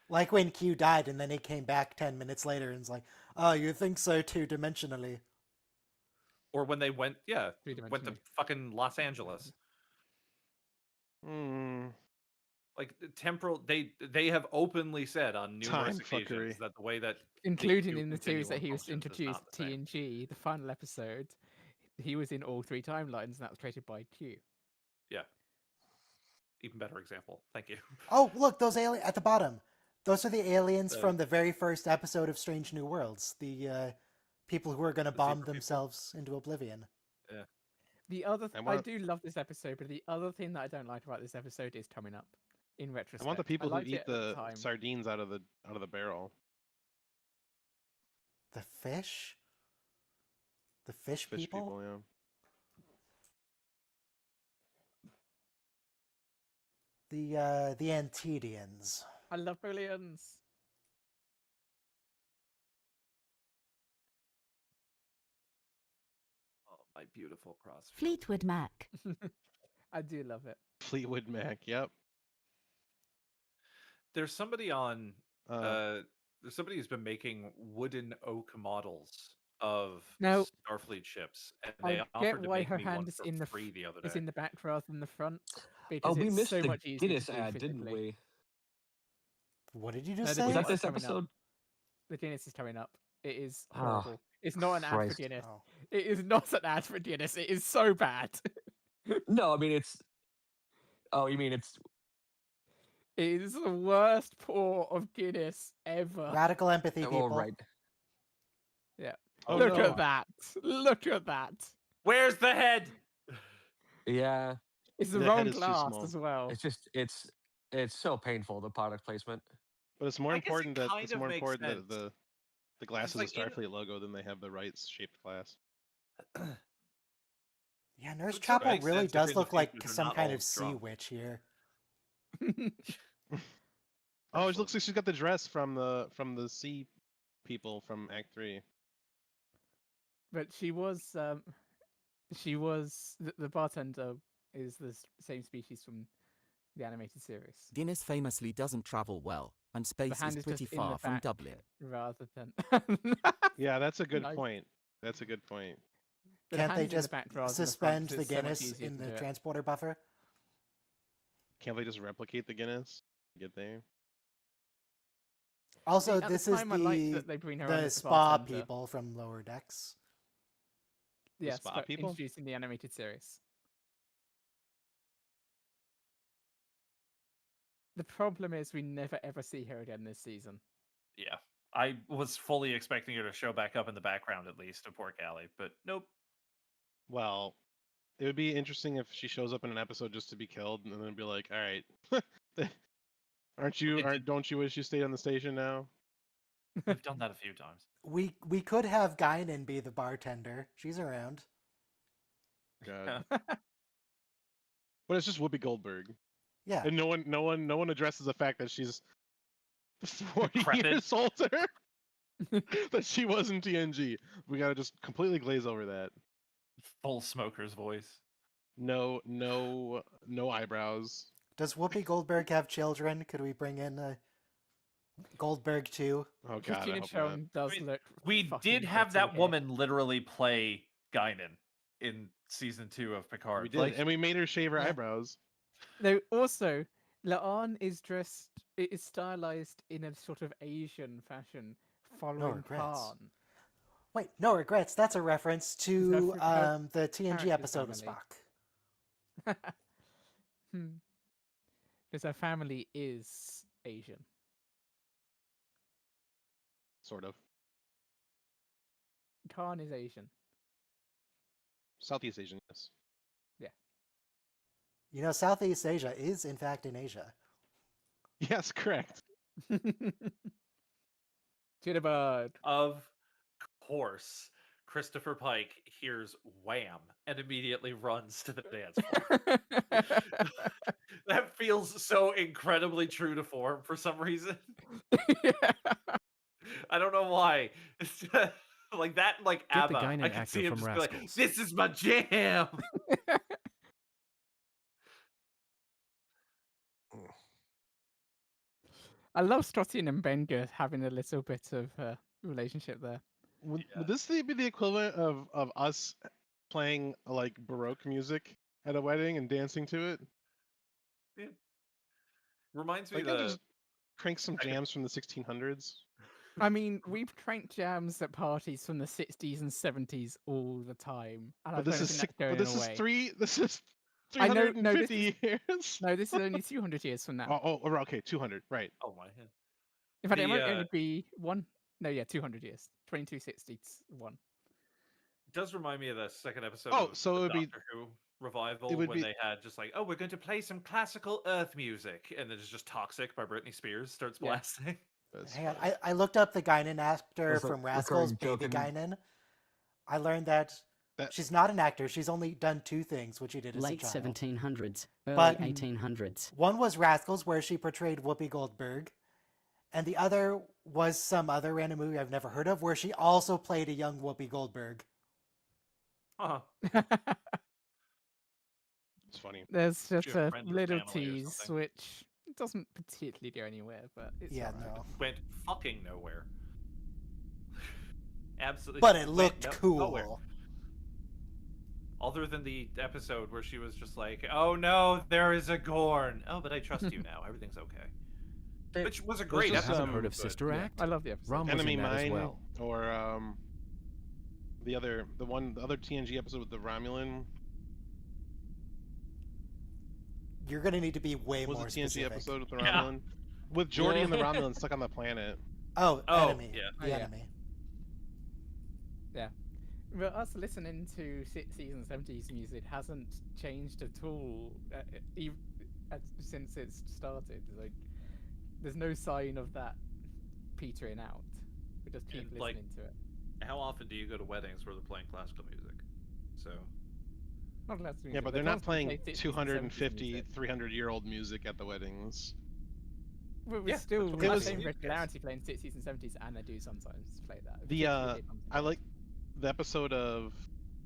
Like when Q died and then he came back 10 minutes later and was like, oh, you think so two-dimensionally. Or when they went to Three-dimensionally. fucking Los Angeles. Hmm. Like the temporal, they have openly said on numerous Time occasions fuckery. that the way that Including Q in the series that continuum he was functions is introduced, not the same. TNG, the final episode, he was in all 3 timelines, and that was created by Q. Yeah. Even better example. Thank you. Oh, look, those aliens at the bottom. Those are the aliens The- from the very first episode of Strange New Worlds. The people who are going to The bomb zebra people? themselves into oblivion. Yeah. The other, I I want- do love this episode, but the other thing that I don't like about this episode is coming up. In retrospect, I want the people who liked eat it at the the time. sardines out of the barrel. The fish? The fish Fish people? people, yeah. The Antedians. I love billions. Oh, my beautiful cross. Fleetwood Mac. I do love it. Fleetwood Mac, yep. There's somebody on Uh, there's somebody who's been making wooden oak models of Now, Starfleet ships, and I they get offered to why make her me one hand is for in the free the other is day. in the back rather than the front, Oh, because we it's missed so the much easier Guinness to do ad, didn't physically. we? What did you No, just the say? Was that Guinness this is coming up. episode? The Guinness is coming up. It is Oh, horrible. It's not an ad for Christ. Guinness. Oh. It is not an ad for Guinness. It is so bad. No, I mean it's. Oh, you mean it's? It is the worst pour of Guinness ever. Radical empathy, people. Oh, right. Yeah. Oh, Look no. at that. Look at that. Where's the head? Yeah, It's the The wrong head is too glass small. as well. it's just it's so painful, the product placement. But it's more I guess it important that kind it's of more makes important sense. that the glass is like, a in- Starfleet logo than they have the right shaped glass. Yeah, Nurse Which Chapel makes really sense if does in the look like future they're some not kind all of sea drunk. witch here. Oh, it looks like she's got the dress from the sea people from Act 3. But she was the bartender is the same species from the animated series. Guinness famously doesn't travel well, and The space hand is is pretty just in the far from back Dublin. rather than. Yeah, that's a good Nice. point. That's a good point. The Can't they hand's in the just back rather than the front, suspend 'cause the it's so much Guinness easier in to the do it. transporter buffer? Can't they just replicate the Guinness? Get there. Also, At the this is time, I liked that they bring her on the as the spa bartender. people from Lower Decks. Yes, spa but people? introduced in the animated series. The problem is we never ever see her again this season. Yeah. I was fully expecting her to show back up in the background at least of Poor Callie, but nope. Well, it would be interesting if she shows up in an episode just to be killed and then be like, "All right, don't you wish you stayed on the station now?" We've done that a few times. We could have Guinan be the bartender. She's around. God. But it's just Whoopi Goldberg, Yeah. and no one addresses the fact that she's 40 Decrepit. years older that she was in TNG. We gotta just completely glaze over that. Full smoker's voice. No eyebrows. Does Whoopi Goldberg have children? Could we bring in Goldberg too? Oh God, I Christina hope not. Chong does I mean, look. We fucking did have pretty that here. woman literally play Guinan in season 2 of Picard. We did, Like, and we made her shave her Yeah. eyebrows. No, also, Laan is is stylized in a sort of Asian fashion, following regrets. Khan. Wait, no regrets. That's a reference to her the TNG character's episode of family. Spock. Because her family is Asian. Sort of. Khan is Asian. Southeast Asian, yes. You know, Southeast Asia is in fact in Asia. Yes, correct. Jitterbug. of course. Christopher Pike hears wham and immediately runs to the dance floor. That feels so incredibly true to form for some reason. I don't know why. It's like that, like Get the ABBA. Guinan I can actor see him from just be like, Rascals. "This is my jam." I love Strottian and Benger having a little bit of relationship there. Would this be the equivalent of us playing like Baroque music at a wedding and dancing to it? It reminds me Like, just crank some jams from the 1600s. I mean, we've cranked jams at parties from the 60s and 70s all the time. And But this is this is I know, 350 years. No, this is only 200 years from now. Oh, okay, 200, right? Oh my head. In fact, it might only be 200 years. 2261. It does remind me of the second episode Oh, of so the it would be Doctor Who revival it would when be- they had just like, oh, we're going to play some classical Earth music, and then it's just "Toxic" by Britney Spears starts Yeah. blasting. Hang on, I looked up the Guinan actor That's a from Rascals, recurring Baby joke in- Guinan. I learned that she's not an actor. She's only done two things, which she did as Late a child. 1700s, early But- 1800s. One was Rascals, where she portrayed Whoopi Goldberg, and the other was some other random movie I've never heard of, where she also played a young Whoopi Goldberg. Huh. It's funny. There's just She a a friend of the little family or tease, something. which doesn't particularly go anywhere, but it's Yeah, alright. no. Went fucking nowhere. Absolutely. But it went looked cool. nowhere. Other than the episode where she was just like, "Oh no, there is a Gorn." Oh, but I trust you now. Everything's okay. Which was a great just, episode. Haven't heard of but- Sister Yeah, Act? I love the episode. Rom was Enemy in that as Mine, well. or the other TNG episode with the Romulan. You're gonna need to be way What was more the TNG specific. episode with the Yeah. Romulan? With Geordi and the Romulan stuck on the planet. Oh, Oh, enemy. yeah. The Oh, yeah. enemy. But us listening to 60s and 70s music hasn't changed at all since it's started. Like, there's no sign of that petering out. We just keep And, listening like, to it. How often do you go to weddings where they're playing classical music? So Not classical Yeah, music, but they they're not constantly playing play 60s and 250, 70s music. 300-year-old music at the weddings. We're Yeah, still that's what with the was- same yes. regularity playing 60s and 70s, and they do sometimes play that. The particularly on I like the episode of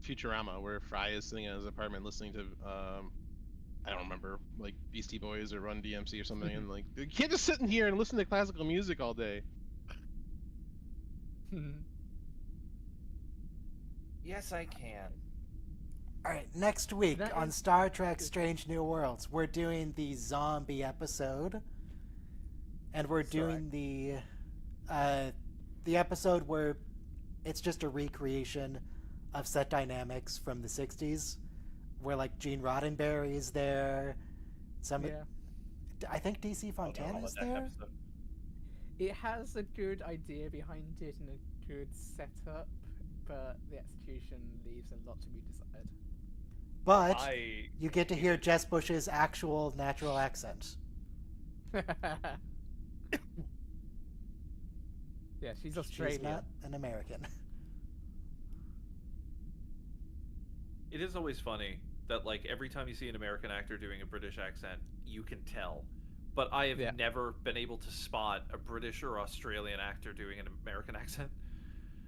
Futurama where Fry is sitting in his apartment listening to I don't remember, like Beastie Boys or Run DMC or something, and like, you can't just sit in here and listen to classical music all day. yes, I can. All right, next week That on is- Star Trek Strange New Worlds, we're doing the zombie episode. And we're doing the episode where it's just a recreation of set dynamics from the 60s, where like Gene Roddenberry is there. Yeah. I think DC Fontana is there. It has a good idea behind it and a good setup, but the execution leaves a lot to be desired. But you get to hear Jess Bush's actual natural accent. Yeah, she's She's Australian. not an American. It is always funny that like every time you see an American actor doing a British accent, you can tell. But I have Yeah. never been able to spot a British or Australian actor doing an American accent.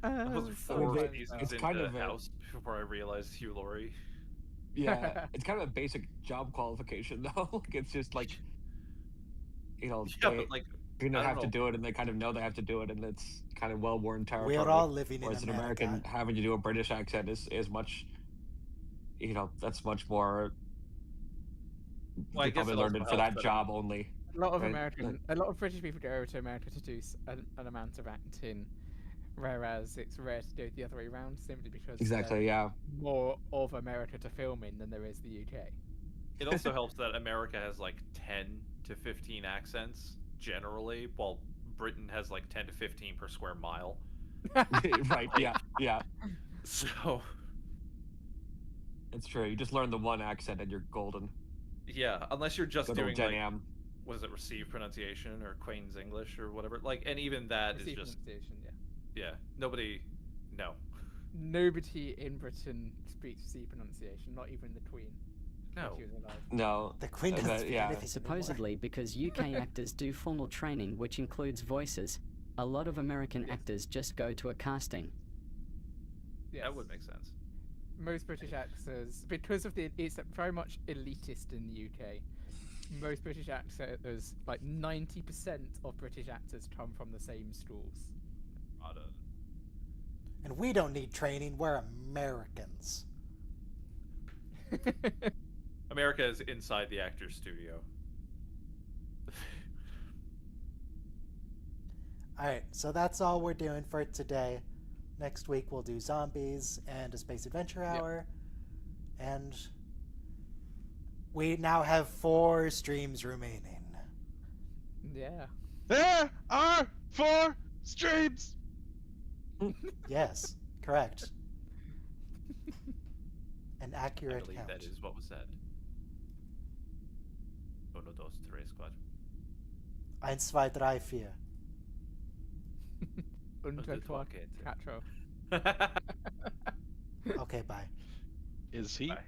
I was four sometimes, seasons it's into kind of a- House before I realized Hugh Laurie. Yeah, it's kind of a basic job qualification though. Like it's just like, you know, Yeah, they but like you know I don't have to know. do it, and they kind of know they have to do it, and it's kind of well-worn territory. We're all living in Whereas an America. American having to do a British accent is much, you know, that's much more. Well, I they guess probably it learned also it for helps that that- job only. A lot of Right, a lot of British people go over to America to do an amount of acting, whereas it's rare to do it the other way around, simply because Exactly. Yeah. more of America to film in than there is the UK. It also helps that America has like 10 to 15 accents generally, while Britain has like 10 to 15 per square mile. Right. Yeah. Yeah. So It's true. You just learn the one accent and you're golden. yeah, unless you're just Good old doing Jen like Am. what is it, received pronunciation or Queen's English or whatever. Like, and even that is Received just pronunciation, yeah. yeah, nobody no. Nobody in Britain speaks C pronunciation, not even the Queen. when No. she was alive. No. The Queen Uh, doesn't but speak yeah. anything Supposedly, because UK actors do formal training, which includes voices, a lot of American Yes. actors just go to a casting. Yes. That would make sense. Most British actors, because of it's very much elitist in the UK. Most British actors, like 90% of British actors, come from the same schools. And we don't need training, we're Americans. America is inside the actor's studio. Alright, so that's all we're doing for today. Next week we'll do zombies and a space adventure hour. And we now have 4 streams remaining. Yeah. There are 4 streams. Yes, correct. An I accurate believe count. that is what was said. 1, 2, 3, 4. 1, 2, 3, 4. Und Und trois, quatre. quatre. Okay, bye. Is he? Bye.